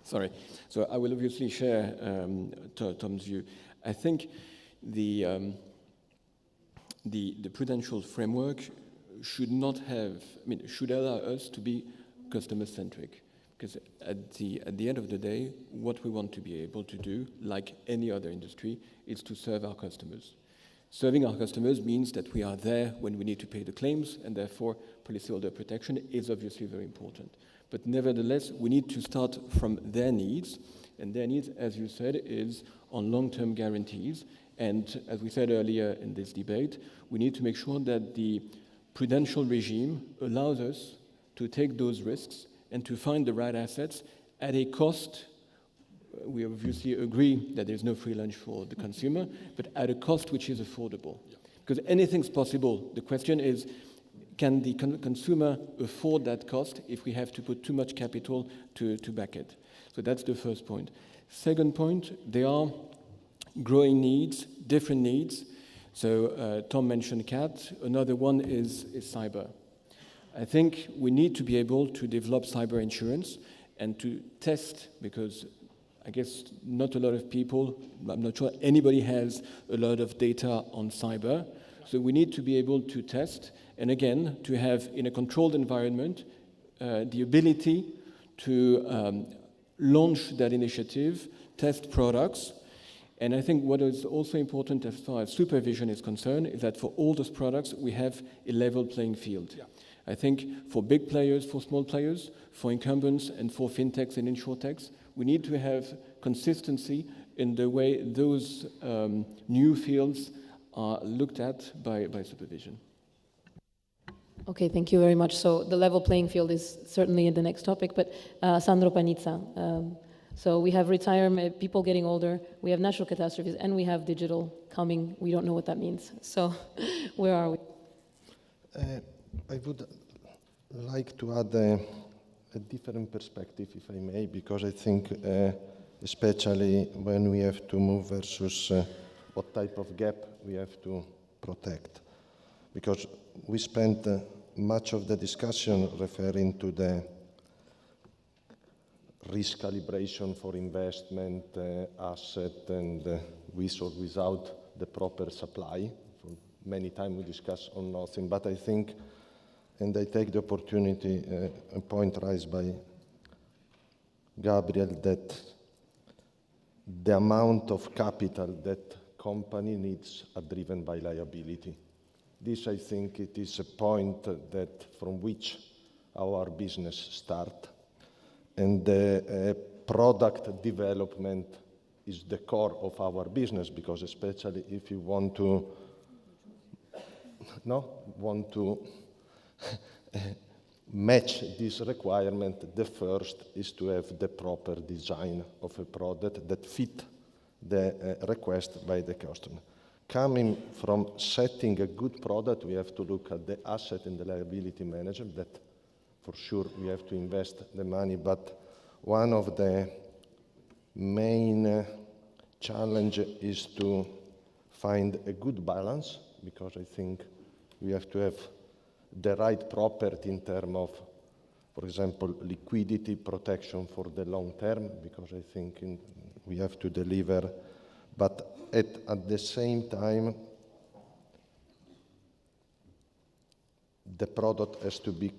Sorry. So I will obviously share Tom's view. I think the prudential framework should not have, should allow us to be customer-centric. Because at the end of the day, what we want to be able to do, like any other industry, is to serve our customers. Serving our customers means that we are there when we need to pay the claims, and therefore policyholder protection is obviously very important. But nevertheless, we need to start from their needs, and their needs, as you said, is on long-term guarantees. And as we said earlier in this debate, we need to make sure that the prudential regime allows us to take those risks and to find the right assets at a cost. We obviously agree that there's no free lunch for the consumer, but at a cost which is affordable. Because anything's possible. The question is, can the consumer afford that cost if we have to put too much capital to back it? So that's the first point. Second point, there are growing needs, different needs. So Tom mentioned CAT. Another one is cyber. I think we need to be able to develop cyber insurance and to test, because I guess not a lot of people, I'm not sure anybody has a lot of data on cyber. So we need to be able to test, and again, to have in a controlled environment the ability to launch that initiative, test products. And I think what is also important as far as supervision is concerned is that for all those products, we have a level playing field. Yeah. I think for big players, for small players, for incumbents, and for fintechs and insurtechs, we need to have consistency in the way those new fields are looked at by supervision. Okay, thank you very much. So the level playing field is certainly in the next topic, but Sandro, PANIZZA. So we have retirement, people getting older, we have natural catastrophes, and we have digital coming. We don't know what that means. So where are we? I would like to add a different perspective, if I may, because I think especially when we have to move versus what type of gap we have to protect. Because we spent much of the discussion referring to the risk calibration for investment, asset, and with or without the proper supply. For many times we discuss on nothing, but I think, and I take the opportunity, a point raised by Gabriel, that the amount of capital that company needs are driven by liability. This, I think, it is a point that from which our business start, and the product development is the core of our business, because especially if you want to match this requirement, the first is to have the proper design of a product that fit the request by the customer. Coming from setting a good product, we have to look at the asset and the liability management. That for sure we have to invest the money, but one of the main challenge is to find a good balance, because I think we have to have the right property in terms of, for example, liquidity protection for the long term, because I think we have to deliver, but at the same time, the product has to be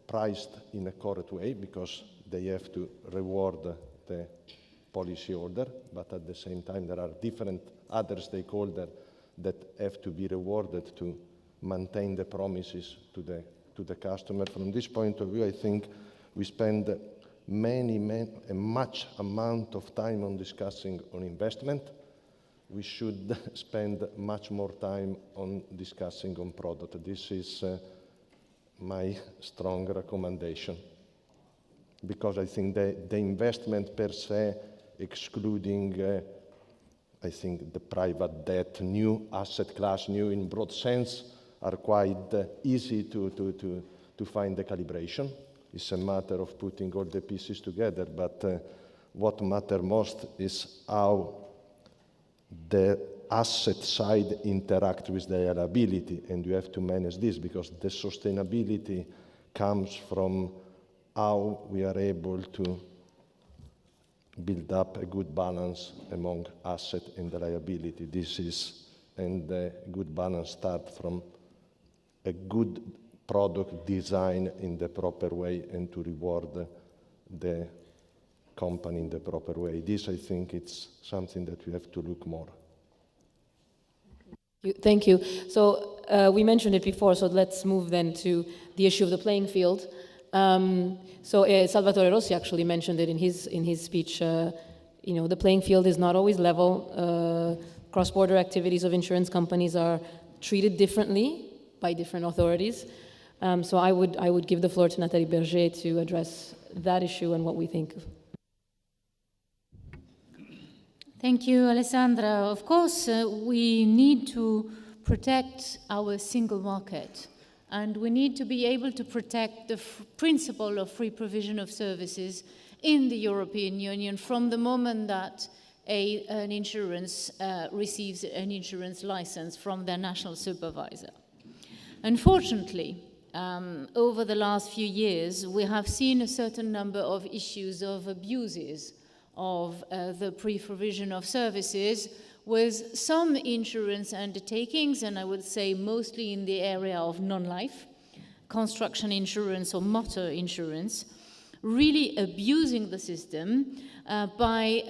priced in a correct way, because they have to reward the policyholder, but at the same time there are different other stakeholders that have to be rewarded to maintain the promises to the customer. From this point of view, I think we spend much amount of time on discussing on investment, we should spend much more time on discussing on product. This is my strong recommendation, because I think the investment per se, excluding I think the private debt, new asset class, new in broad sense, are quite easy to find the calibration. It's a matter of putting all the pieces together, but what matters most is how the asset side interact with the liability, and you have to manage this, because the sustainability comes from how we are able to build up a good balance among asset and the liability. And the good balance starts from a good product design in the proper way and to reward the company in the proper way. This, I think, it's something that we have to look more. Thank you. So we mentioned it before, so let's move then to the issue of the playing field. Salvatore Rossi actually mentioned it in his speech. The playing field is not always level. Cross-border activities of insurance companies are treated differently by different authorities. So I would give the floor to Nathalie Berger to address that issue and what we think. Thank you, Alessandra. Of course, we need to protect our single market, and we need to be able to protect the principle of free provision of services in the European Union from the moment that an insurance receives an insurance license from their national supervisor. Unfortunately, over the last few years, we have seen a certain number of issues of abuses of the pre-provision of services with some insurance undertakings, and I would say mostly in the area of non-life, construction insurance or motor insurance, really abusing the system by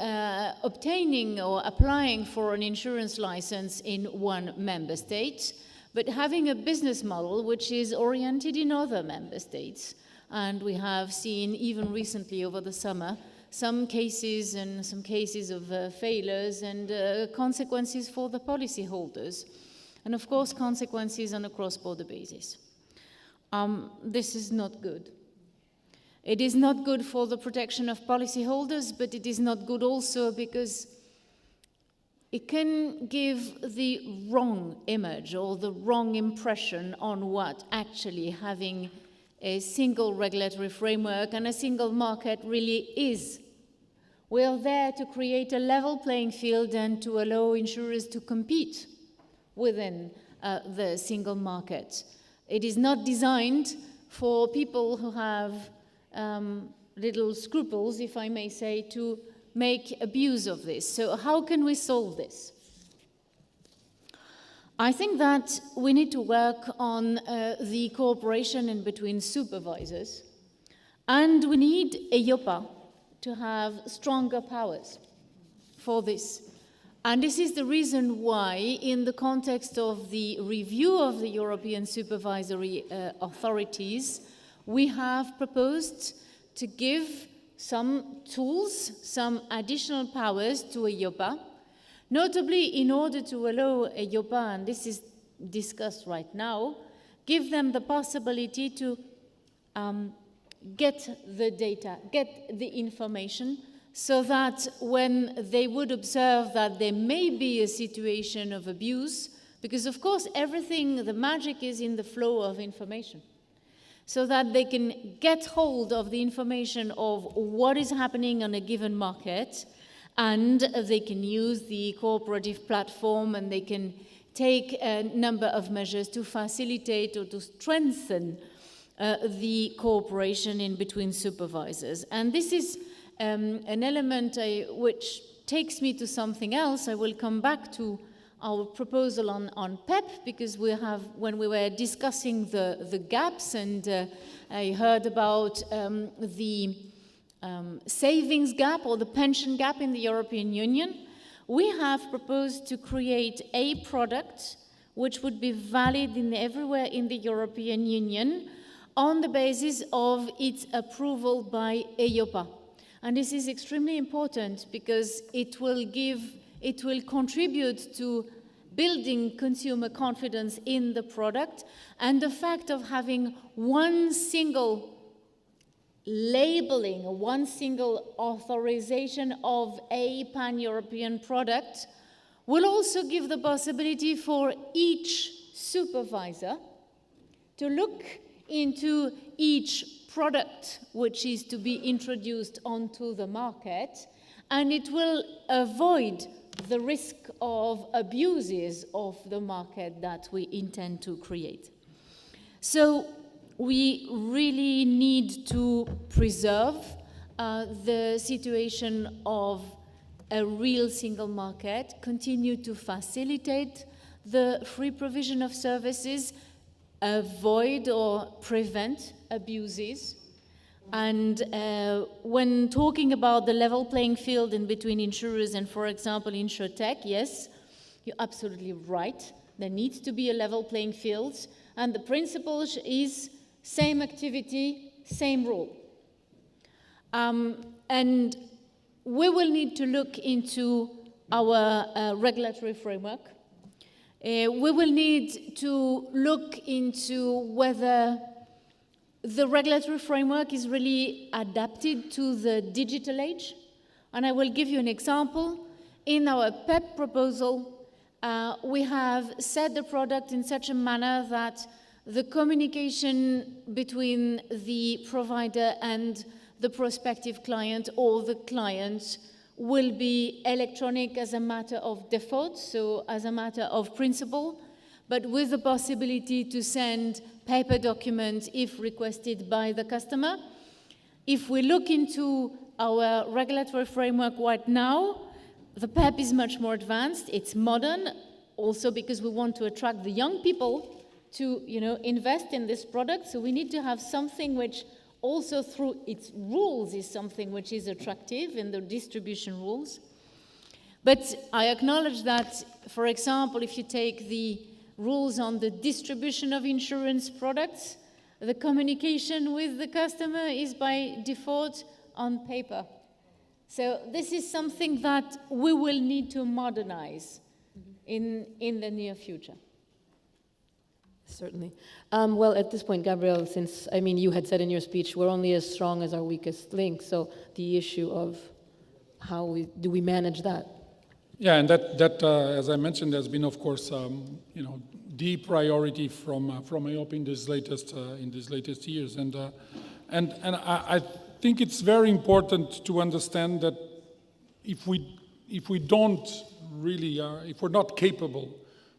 obtaining or applying for an insurance license in one member state, but having a business model which is oriented in other member states. And we have seen, even recently over the summer, some cases of failures and consequences for the policyholders, and of course consequences on a cross-border basis. This is not good. It is not good for the protection of policyholders, but it is not good also because it can give the wrong image or the wrong impression on what actually having a single regulatory framework and a single market really is. We are there to create a level playing field and to allow insurers to compete within the single market. It is not designed for people who have little scruples, if I may say, to make abuse of this. So how can we solve this? I think that we need to work on the cooperation in between supervisors, and we need EIOPA to have stronger powers for this. And this is the reason why, in the context of the review of the European supervisory authorities, we have proposed to give some tools, some additional powers to EIOPA, notably in order to allow EIOPA, and this is discussed right now, give them the possibility to get the data, get the information, so that when they would observe that there may be a situation of abuse, because of course everything, the magic is in the flow of information, so that they can get hold of the information of what is happening on a given market, and they can use the cooperative platform, and they can take a number of measures to facilitate or to strengthen the cooperation in between supervisors. And this is an element which takes me to something else. I will come back to our proposal on PEP, because when we were discussing the gaps, and I heard about the savings gap or the pension gap in the European Union, we have proposed to create a product which would be valid everywhere in the European Union, on the basis of its approval by EIOPA. And this is extremely important because it will contribute to building consumer confidence in the product, and the fact of having one single labeling, one single authorization of a pan-European product will also give the possibility for each supervisor to look into each product which is to be introduced onto the market, and it will avoid the risk of abuses of the market that we intend to create. So we really need to preserve the situation of a real single market, continue to facilitate the free provision of services, avoid or prevent abuses. And when talking about the level playing field in between insurers and, for example, insurtech, yes, you're absolutely right. There needs to be a level playing field. And the principle is same activity, same rule. And we will need to look into our regulatory framework. We will need to look into whether the regulatory framework is really adapted to the digital age. And I will give you an example. In our PEP proposal, we have set the product in such a manner that the communication between the provider and the prospective client or the client will be electronic as a matter of default, so as a matter of principle, but with the possibility to send paper documents if requested by the customer. If we look into our regulatory framework right now, the PEP is much more advanced, it's modern, also because we want to attract the young people to invest in this product, so we need to have something which also through its rules is something which is attractive in the distribution rules. But I acknowledge that, for example, if you take the rules on the distribution of insurance products, the communication with the customer is by default on paper. So this is something that we will need to modernize in the near future. Certainly. Well, at this point, Gabriel, since, you had said in your speech, we're only as strong as our weakest link, so the issue of how do we manage that? Yeah, and that as I mentioned, has been, of course, the priority from EIOPA in these latest years, and I think it's very important to understand that if we don't really, if we're not capable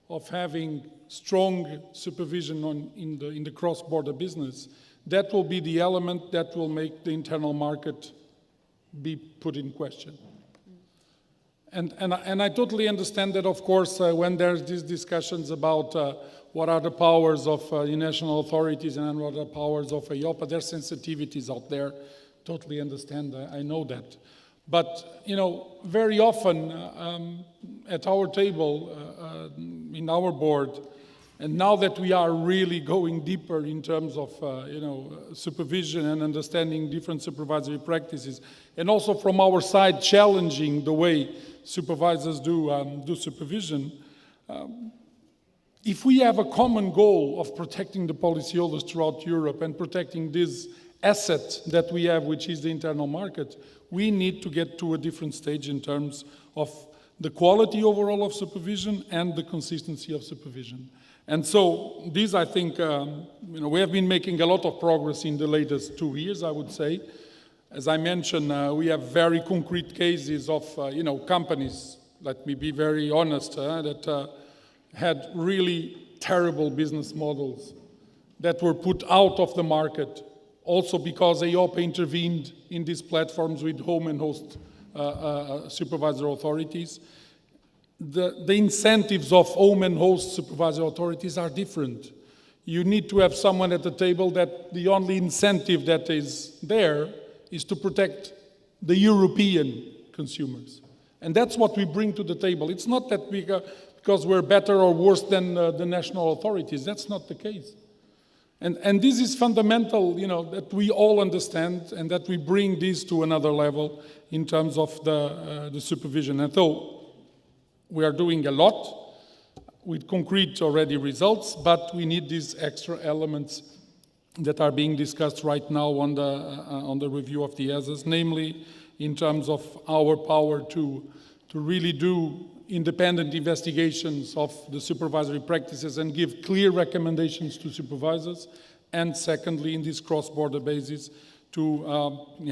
of having strong supervision in the cross-border business, that will be the element that will make the internal market be put in question. And I totally understand that, of course, when there's these discussions about what are the powers of the national authorities and what are the powers of EIOPA, there's sensitivities out there. Totally understand, I know that. But, very often at our table, in our board, and now that we are really going deeper in terms of, supervision and understanding different supervisory practices, and also from our side challenging the way supervisors do supervision, if we have a common goal of protecting the policyholders throughout Europe and protecting this asset that we have, which is the internal market, we need to get to a different stage in terms of the quality overall of supervision and the consistency of supervision. And so this, I think, we have been making a lot of progress in the latest 2 years, I would say. As I mentioned, we have very concrete cases of, companies, let me be very honest, that had really terrible business models that were put out of the market, also because EIOPA intervened in these platforms with home and host supervisory authorities. The incentives of home and host supervisory authorities are different. You need to have someone at the table that the only incentive that is there is to protect the European consumers. And that's what we bring to the table. It's not that because we're better or worse than the national authorities. That's not the case. And this is fundamental, that we all understand and that we bring this to another level in terms of the supervision. And so we are doing a lot with concrete already results, but we need these extra elements that are being discussed right now on the review of the ESAs, namely in terms of our power to really do independent investigations of the supervisory practices and give clear recommendations to supervisors. And secondly, in this cross-border basis, to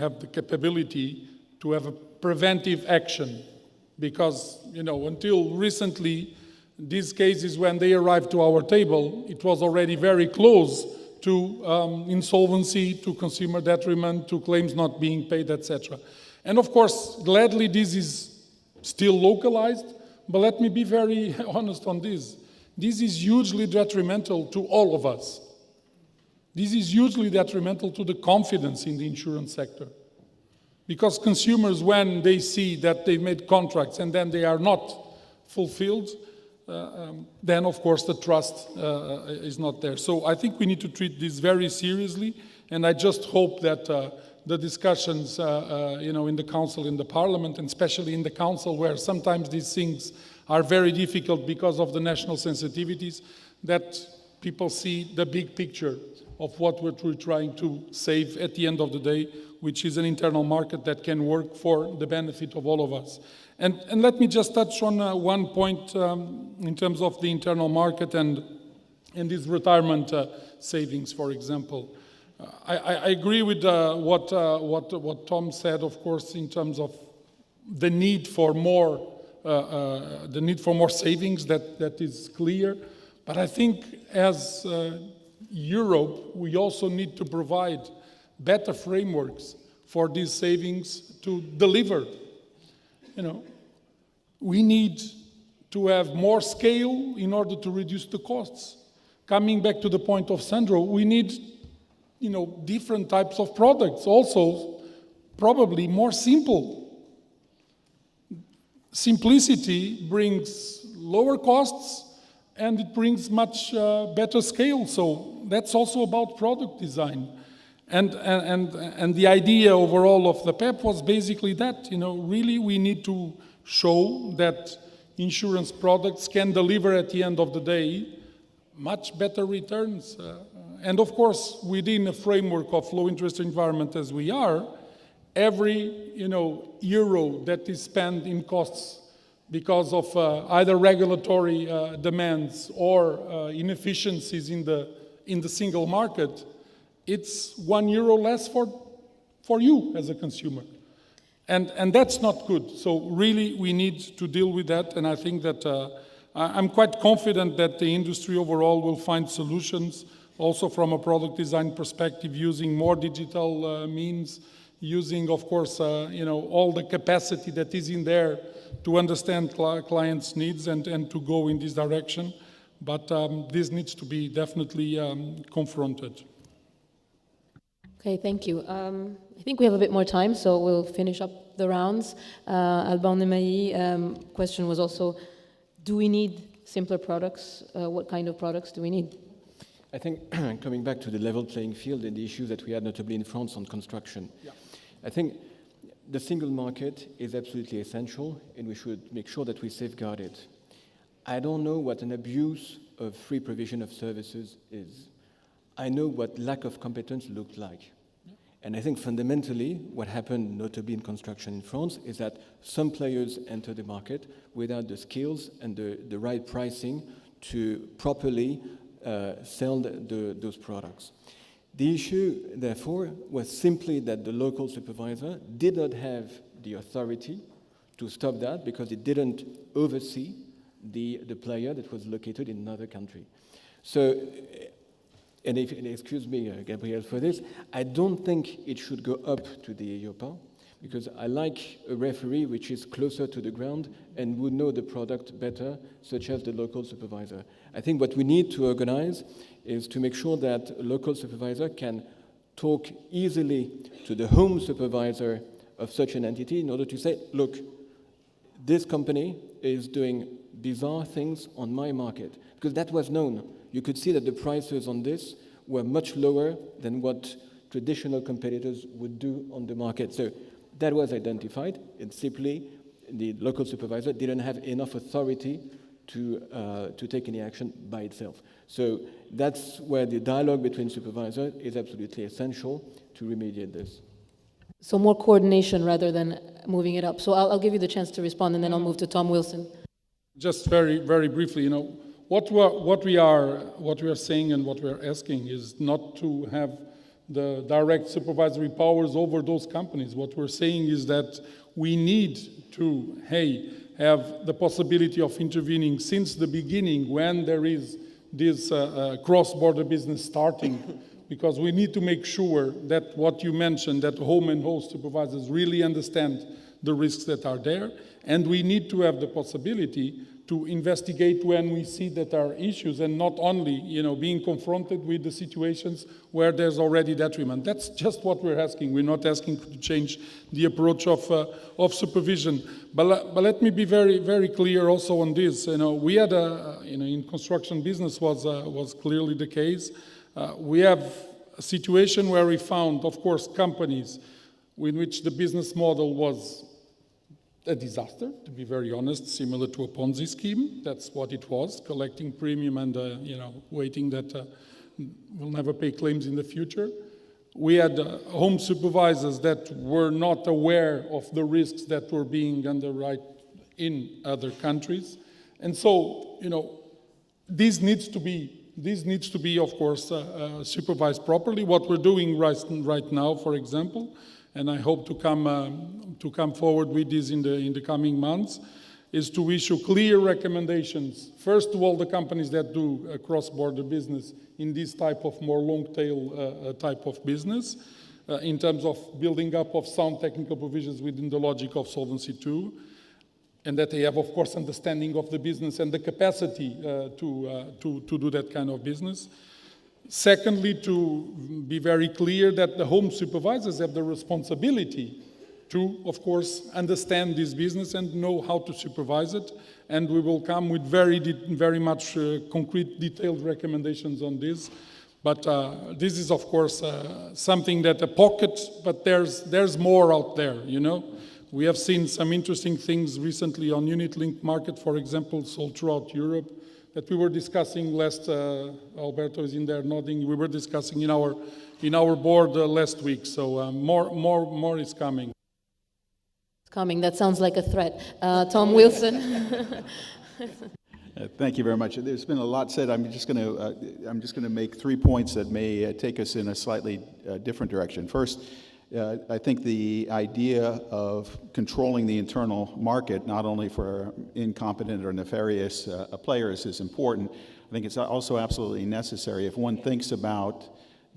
have the capability to have a preventive action. Because, until recently, these cases, when they arrived to our table, it was already very close to insolvency, to consumer detriment, to claims not being paid, etc. And of course, gladly, this is still localized, but let me be very honest on this. This is hugely detrimental to all of us. This is hugely detrimental to the confidence in the insurance sector. Because consumers, when they see that they've made contracts and then they are not fulfilled, then of course the trust is not there. So I think we need to treat this very seriously, and I just hope that the discussions, in the Council, in the Parliament, and especially in the Council, where sometimes these things are very difficult because of the national sensitivities, that people see the big picture of what we're trying to save at the end of the day, which is an internal market that can work for the benefit of all of us. And let me just touch on one point in terms of the internal market and these retirement savings, for example. I agree with what Tom said, of course, in terms of the need for more savings. That is clear. But I think as Europe, we also need to provide better frameworks for these savings to deliver. We need to have more scale in order to reduce the costs. Coming back to the point of Sandro, we need, different types of products, also probably more simple. Simplicity brings lower costs and it brings much better scale. So that's also about product design. And the idea overall of the PEP was basically that, really we need to show that insurance products can deliver at the end of the day much better returns. And of course, within a framework of low interest environment as we are, every euro that is spent in costs because of either regulatory demands or inefficiencies in the single market, it's €1 less for you as a consumer. And that's not good. So really, we need to deal with that. And I think that I'm quite confident that the industry overall will find solutions, also from a product design perspective, using more digital means, using, of course, all the capacity that is in there to understand clients' needs and to go in this direction. But this needs to be definitely confronted. Okay, thank you. I think we have a bit more time, so we'll finish up the rounds. Alban question was also, do we need simpler products? What kind of products do we need? I think coming back to the level playing field and the issues that we had notably in France on construction, I think the single market is absolutely essential and we should make sure that we safeguard it. I don't know what an abuse of free provision of services is. I know what lack of competence looked like. And I think fundamentally what happened notably in construction in France is that some players enter the market without the skills and the right pricing to properly sell those products. The issue, therefore, was simply that the local supervisor did not have the authority to stop that because it didn't oversee the player that was located in another country. So, and excuse me, Gabriel, for this, I don't think it should go up to the EIOPA because I like a referee which is closer to the ground and would know the product better, such as the local supervisor. I think what we need to organize is to make sure that a local supervisor can talk easily to the home supervisor of such an entity in order to say, look, this company is doing bizarre things on my market. Because that was known. You could see that the prices on this were much lower than what traditional competitors would do on the market. So that was identified, and simply the local supervisor didn't have enough authority to take any action by itself. So that's where the dialogue between supervisors is absolutely essential to remediate this. So more coordination rather than moving it up. So I'll give you the chance to respond, and then I'll move to Tom Wilson. Just very, very briefly, you know, what we are saying and what we are asking is not to have the direct supervisory powers over those companies. What we're saying is that we need to, have the possibility of intervening since the beginning when there is this cross-border business starting, because we need to make sure that what you mentioned, that home and host supervisors really understand the risks that are there, and we need to have the possibility to investigate when we see that there are issues, and not only, you know, being confronted with the situations where there's already detriment. That's just what we're asking. We're not asking to change the approach of supervision. But let me be very, very clear also on this. You know, we had in construction business was clearly the case. We have a situation where we found, of course, companies in which the business model was a disaster, to be very honest, similar to a Ponzi scheme. That's what it was, collecting premium and waiting that we'll never pay claims in the future. We had home supervisors that were not aware of the risks that were being underwritten in other countries. And so, you know, this needs to be, of course, supervised properly. What we're doing right now, for example, and I hope to come forward with this in the coming months, is to issue clear recommendations, first to all the companies that do cross-border business in this type of more long-tail type of business, in terms of building up of sound technical provisions within the logic of Solvency II, and that they have, of course, understanding of the business and the capacity to do that kind of business. Secondly, to be very clear that the home supervisors have the responsibility to, of course, understand this business and know how to supervise it. And we will come with very much concrete, detailed recommendations on this. But this is, of course, something that a pocket, but there's more out there, you know. We have seen some interesting things recently on unit-linked market, for example, sold throughout Europe, that we were discussing last, Alberto is in there nodding, we were discussing in our board last week. So more is coming. It's coming, that sounds like a threat. Tom Wilson. Thank you very much. There's been a lot said. I'm just going to make 3 points that may take us in a slightly different direction. First, I think the idea of controlling the internal market, not only for incompetent or nefarious players, is important. I think it's also absolutely necessary if one thinks about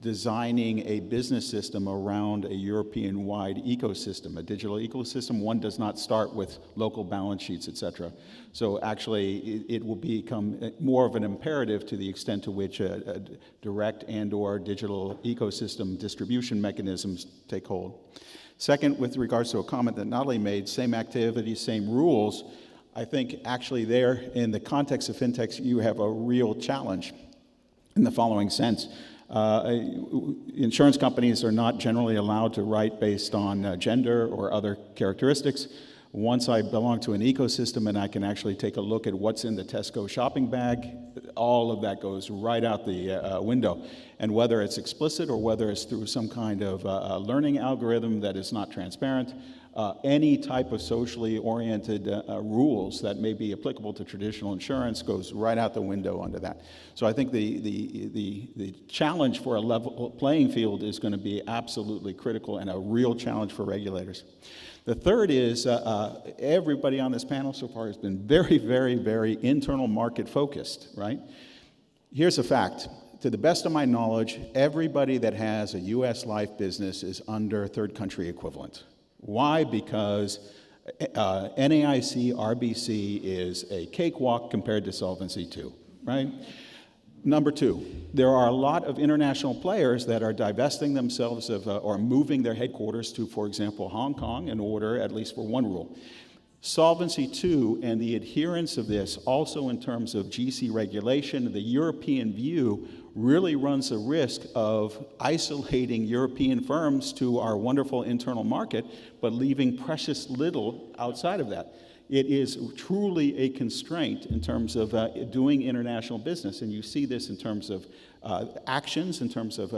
designing a business system around a European-wide ecosystem, a digital ecosystem. One does not start with local balance sheets, et cetera. So actually, it will become more of an imperative to the extent to which a direct and/or digital ecosystem distribution mechanisms take hold. Second, with regards to a comment that Nathalie made, same activities, same rules, I think actually there, in the context of fintechs, you have a real challenge in the following sense. Insurance companies are not generally allowed to write based on gender or other characteristics. Once I belong to an ecosystem and I can actually take a look at what's in the Tesco shopping bag, all of that goes right out the window. And whether it's explicit or whether it's through some kind of learning algorithm that is not transparent, any type of socially oriented rules that may be applicable to traditional insurance goes right out the window under that. So I think the challenge for a level playing field is going to be absolutely critical and a real challenge for regulators. The third is everybody on this panel so far has been very, very, very internal market focused, right? Here's a fact. To the best of my knowledge, everybody that has a US life business is under third country equivalent. Why? Because NAIC RBC is a cakewalk compared to Solvency II, right? Number two, there are a lot of international players that are divesting themselves of or moving their headquarters to, for example, Hong Kong in order, at least for one rule. Solvency II and the adherence of this, also in terms of GC regulation, the European view really runs the risk of isolating European firms to our wonderful internal market, but leaving precious little outside of that. It is truly a constraint in terms of doing international business, and you see this in terms of actions, in terms of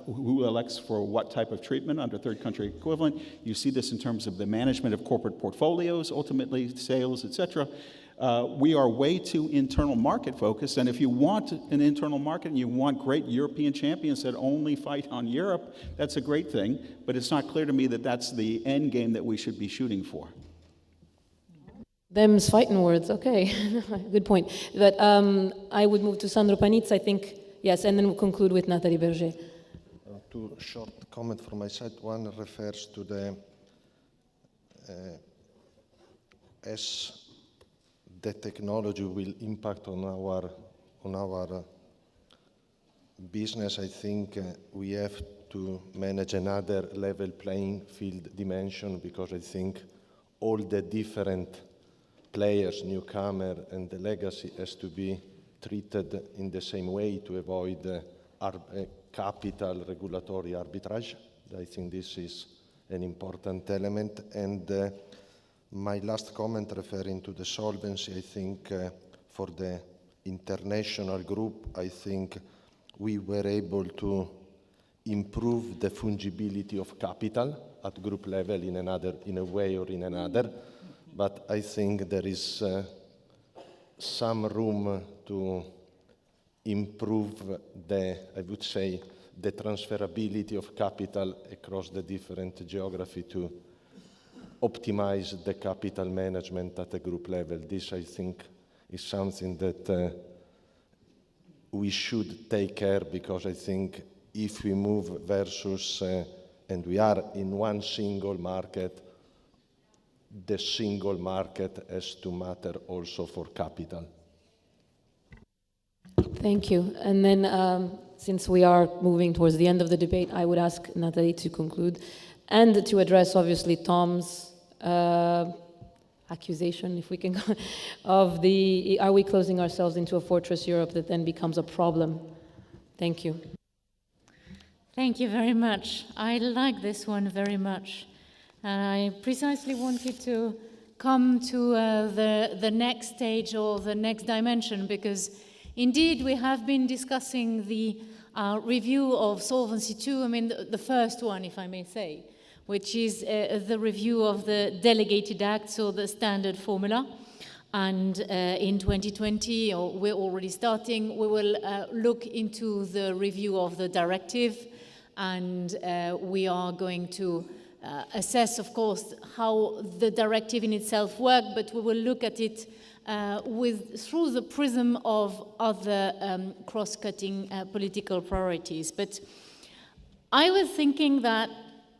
who elects for what type of treatment under third country equivalent. You see this in terms of the management of corporate portfolios, ultimately sales, etc. We are way too internal market focused, and if you want an internal market and you want great European champions that only fight on Europe, that's a great thing, but it's not clear to me that that's the end game that we should be shooting for. Them's fighting words, okay, good point. But I would move to Sandro Panizza, I think, yes, and then we'll conclude with Nathalie Berger. Two short comments from my side. One refers to the, as the technology will impact on our business, I think we have to manage another level playing field dimension, because I think all the different players, newcomer and the legacy, has to be treated in the same way to avoid capital regulatory arbitrage. I think this is an important element. And my last comment referring to the solvency, I think for the international group, I think we were able to improve the fungibility of capital at group level in a way or in another. But I think there is some room to improve I would say, the transferability of capital across the different geography to optimize the capital management at a group level. This, I think, is something that we should take care, because I think if we move versus, and we are in one single market, the single market has to matter also for capital. Thank you. And then, since we are moving towards the end of the debate, I would ask Nathalie to conclude and to address, obviously, Tom's accusation, if we can, of are we closing ourselves into a fortress Europe that then becomes a problem? Thank you. Thank you very much. I like this one very much. I precisely wanted to come to the next stage or the next dimension, because indeed we have been discussing the review of Solvency II, I mean the first one, if I may say, which is the review of the delegated acts or the standard formula. And in 2020, or we're already starting, we will look into the review of the directive, and we are going to assess, of course, how the directive in itself works, but we will look at it through the prism of other cross-cutting political priorities. But I was thinking that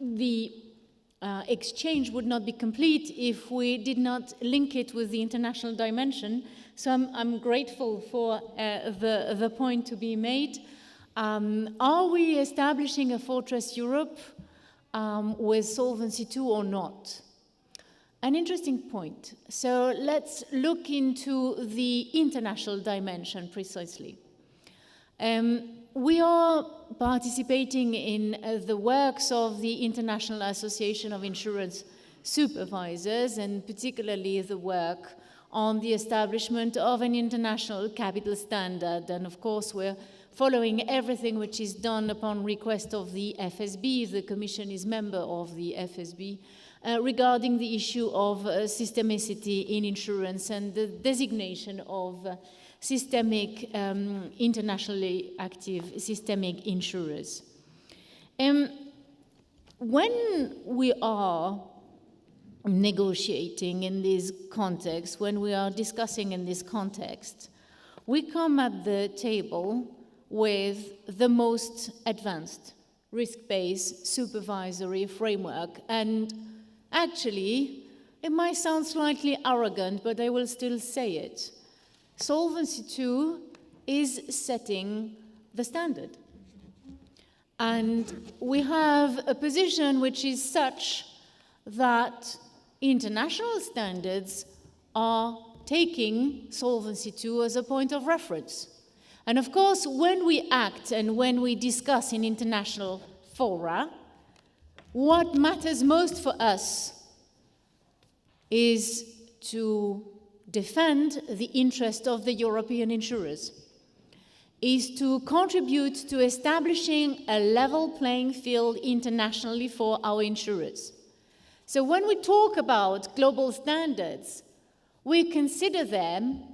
the exchange would not be complete if we did not link it with the international dimension. So I'm grateful for the point to be made. Are we establishing a fortress Europe with Solvency II or not? An interesting point. So let's look into the international dimension precisely. We are participating in the works of the International Association of Insurance Supervisors, and particularly the work on the establishment of an international capital standard. And of course, we're following everything which is done upon request of the FSB. The Commission is member of the FSB regarding the issue of systemicity in insurance and the designation of systemic, internationally active systemic insurers. When we are negotiating in this context, when we are discussing in this context, we come at the table with the most advanced risk-based supervisory framework. And actually, it might sound slightly arrogant, but I will still say it. Solvency II is setting the standard. And we have a position which is such that international standards are taking Solvency II as a point of reference. And of course, when we act and when we discuss in international fora, what matters most for us is to defend the interest of the European insurers, is to contribute to establishing a level playing field internationally for our insurers. So when we talk about global standards, we consider them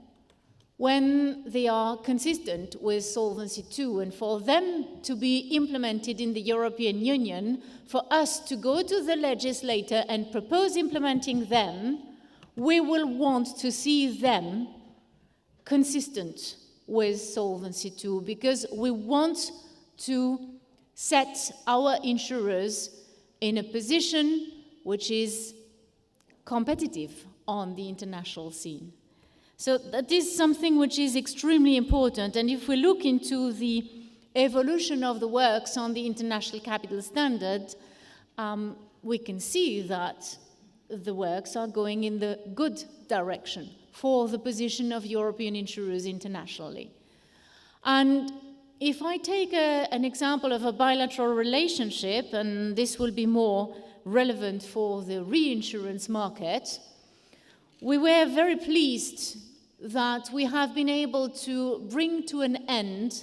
when they are consistent with Solvency II, and for them to be implemented in the European Union, for us to go to the legislator and propose implementing them, we will want to see them consistent with Solvency II, because we want to set our insurers in a position which is competitive on the international scene. So that is something which is extremely important. And if we look into the evolution of the works on the international capital standard, we can see that the works are going in the good direction for the position of European insurers internationally. And if I take an example of a bilateral relationship, and this will be more relevant for the reinsurance market, we were very pleased that we have been able to bring to an end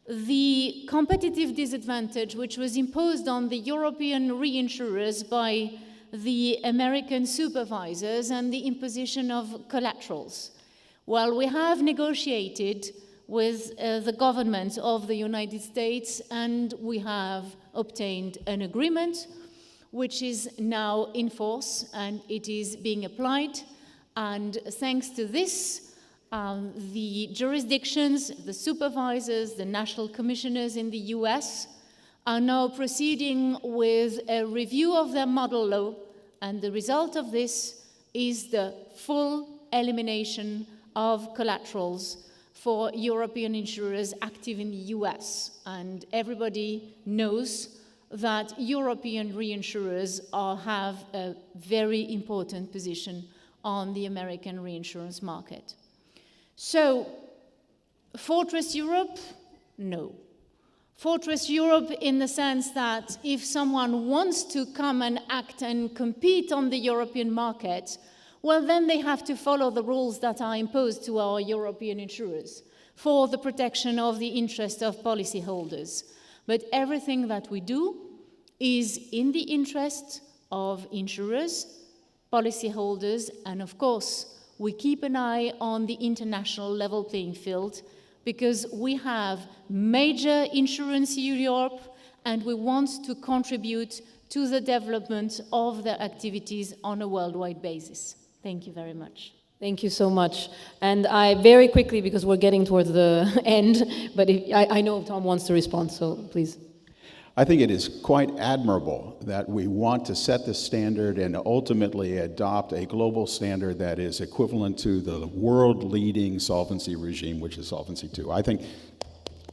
the competitive disadvantage which was imposed on the European reinsurers by the American supervisors and the imposition of collaterals. Well, we have negotiated with the government of the United States, and we have obtained an agreement which is now in force and it is being applied. And thanks to this, the jurisdictions, the supervisors, the national commissioners in the US are now proceeding with a review of their model law, and the result of this is the full elimination of collaterals for European insurers active in the US. And everybody knows that European reinsurers have a very important position on the American reinsurance market. So, Fortress Europe? No. Fortress Europe in the sense that if someone wants to come and act and compete on the European market, well, then they have to follow the rules that are imposed to our European insurers for the protection of the interest of policyholders. But everything that we do is in the interest of insurers, policyholders, and of course, we keep an eye on the international level playing field because we have major insurance in Europe and we want to contribute to the development of their activities on a worldwide basis. Thank you very much. Thank you so much. And I very quickly, because we're getting towards the end, but I know Tom wants to respond, so please. I think it is quite admirable that we want to set the standard and ultimately adopt a global standard that is equivalent to the world-leading solvency regime, which is Solvency II. I think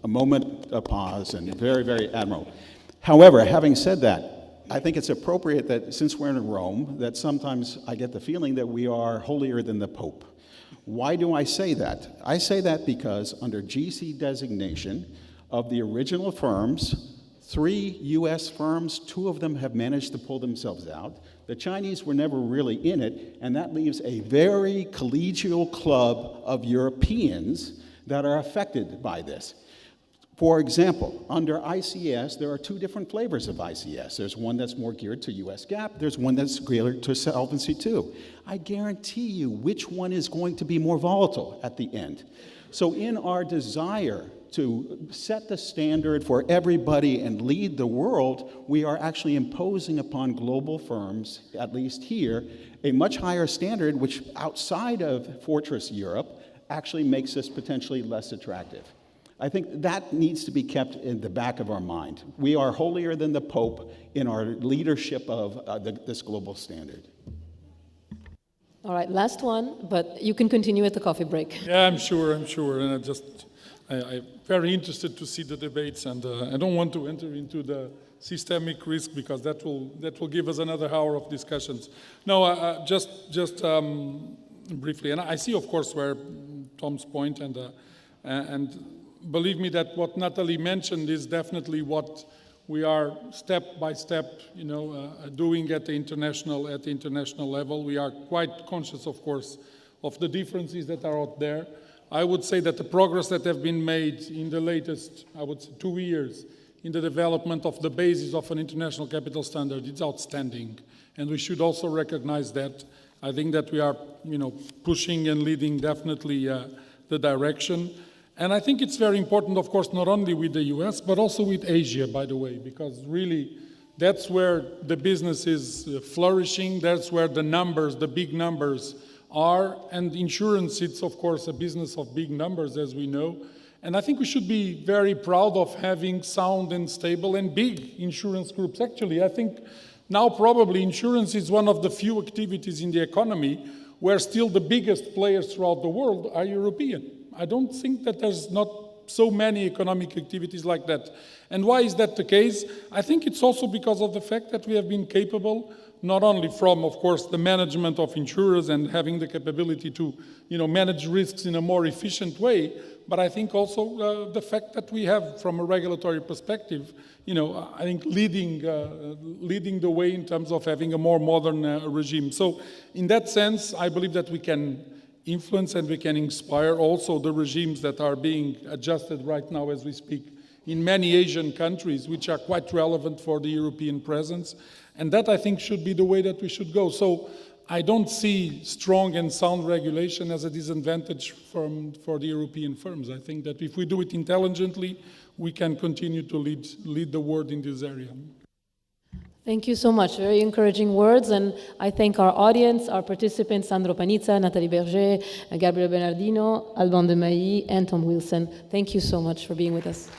a moment of pause and very, very admirable. However, having said that, I think it's appropriate that since we're in Rome, that sometimes I get the feeling that we are holier than the Pope. Why do I say that? I say that because under GC designation of the original firms, 3 US firms, 2 of them have managed to pull themselves out. The Chinese were never really in it, and that leaves a very collegial club of Europeans that are affected by this. For example, under ICS, there are 2 different flavors of ICS. There's one that's more geared to US GAAP, there's one that's geared to Solvency II. I guarantee you which one is going to be more volatile at the end. So in our desire to set the standard for everybody and lead the world, we are actually imposing upon global firms, at least here, a much higher standard, which outside of Fortress Europe actually makes us potentially less attractive. I think that needs to be kept in the back of our mind. We are holier than the Pope in our leadership of this global standard. All right, last one, but you can continue at the coffee break. Yeah, I'm sure, and I'm very interested to see the debates, and I don't want to enter into the systemic risk because that will give us another hour of discussions. No, just briefly, and I see, of course, where Tom's point, and believe me that what Nathalie mentioned is definitely what we are step by step, doing at the international level. We are quite conscious, of course, of the differences that are out there. I would say that the progress that have been made in the latest, 2 years, in the development of the basis of an international capital standard is outstanding. And we should also recognize that. I think that we are, pushing and leading definitely the direction. And I think it's very important, of course, not only with the US, but also with Asia, by the way, because really that's where the business is flourishing. That's where the numbers, the big numbers are. And insurance, it's, of course, a business of big numbers, as we know. And I think we should be very proud of having sound and stable and big insurance groups. Actually, I think now probably insurance is one of the few activities in the economy where still the biggest players throughout the world are European. I don't think that there's not so many economic activities like that. And why is that the case? I think it's also because of the fact that we have been capable, not only from, of course, the management of insurers and having the capability to, manage risks in a more efficient way, but I think also the fact that we have, from a regulatory perspective, I think leading the way in terms of having a more modern regime. So in that sense, I believe that we can influence and we can inspire also the regimes that are being adjusted right now as we speak in many Asian countries, which are quite relevant for the European presence. And that, I think, should be the way that we should go. So I don't see strong and sound regulation as a disadvantage for the European firms. I think that if we do it intelligently, we can continue to lead the world in this area. Thank you so much. Very encouraging words. And I thank our audience, our participants, Sandro PANIZZA, Nathalie BERGER, Gabriel Bernardino, Alban and Tom Wilson. Thank you so much for being with us.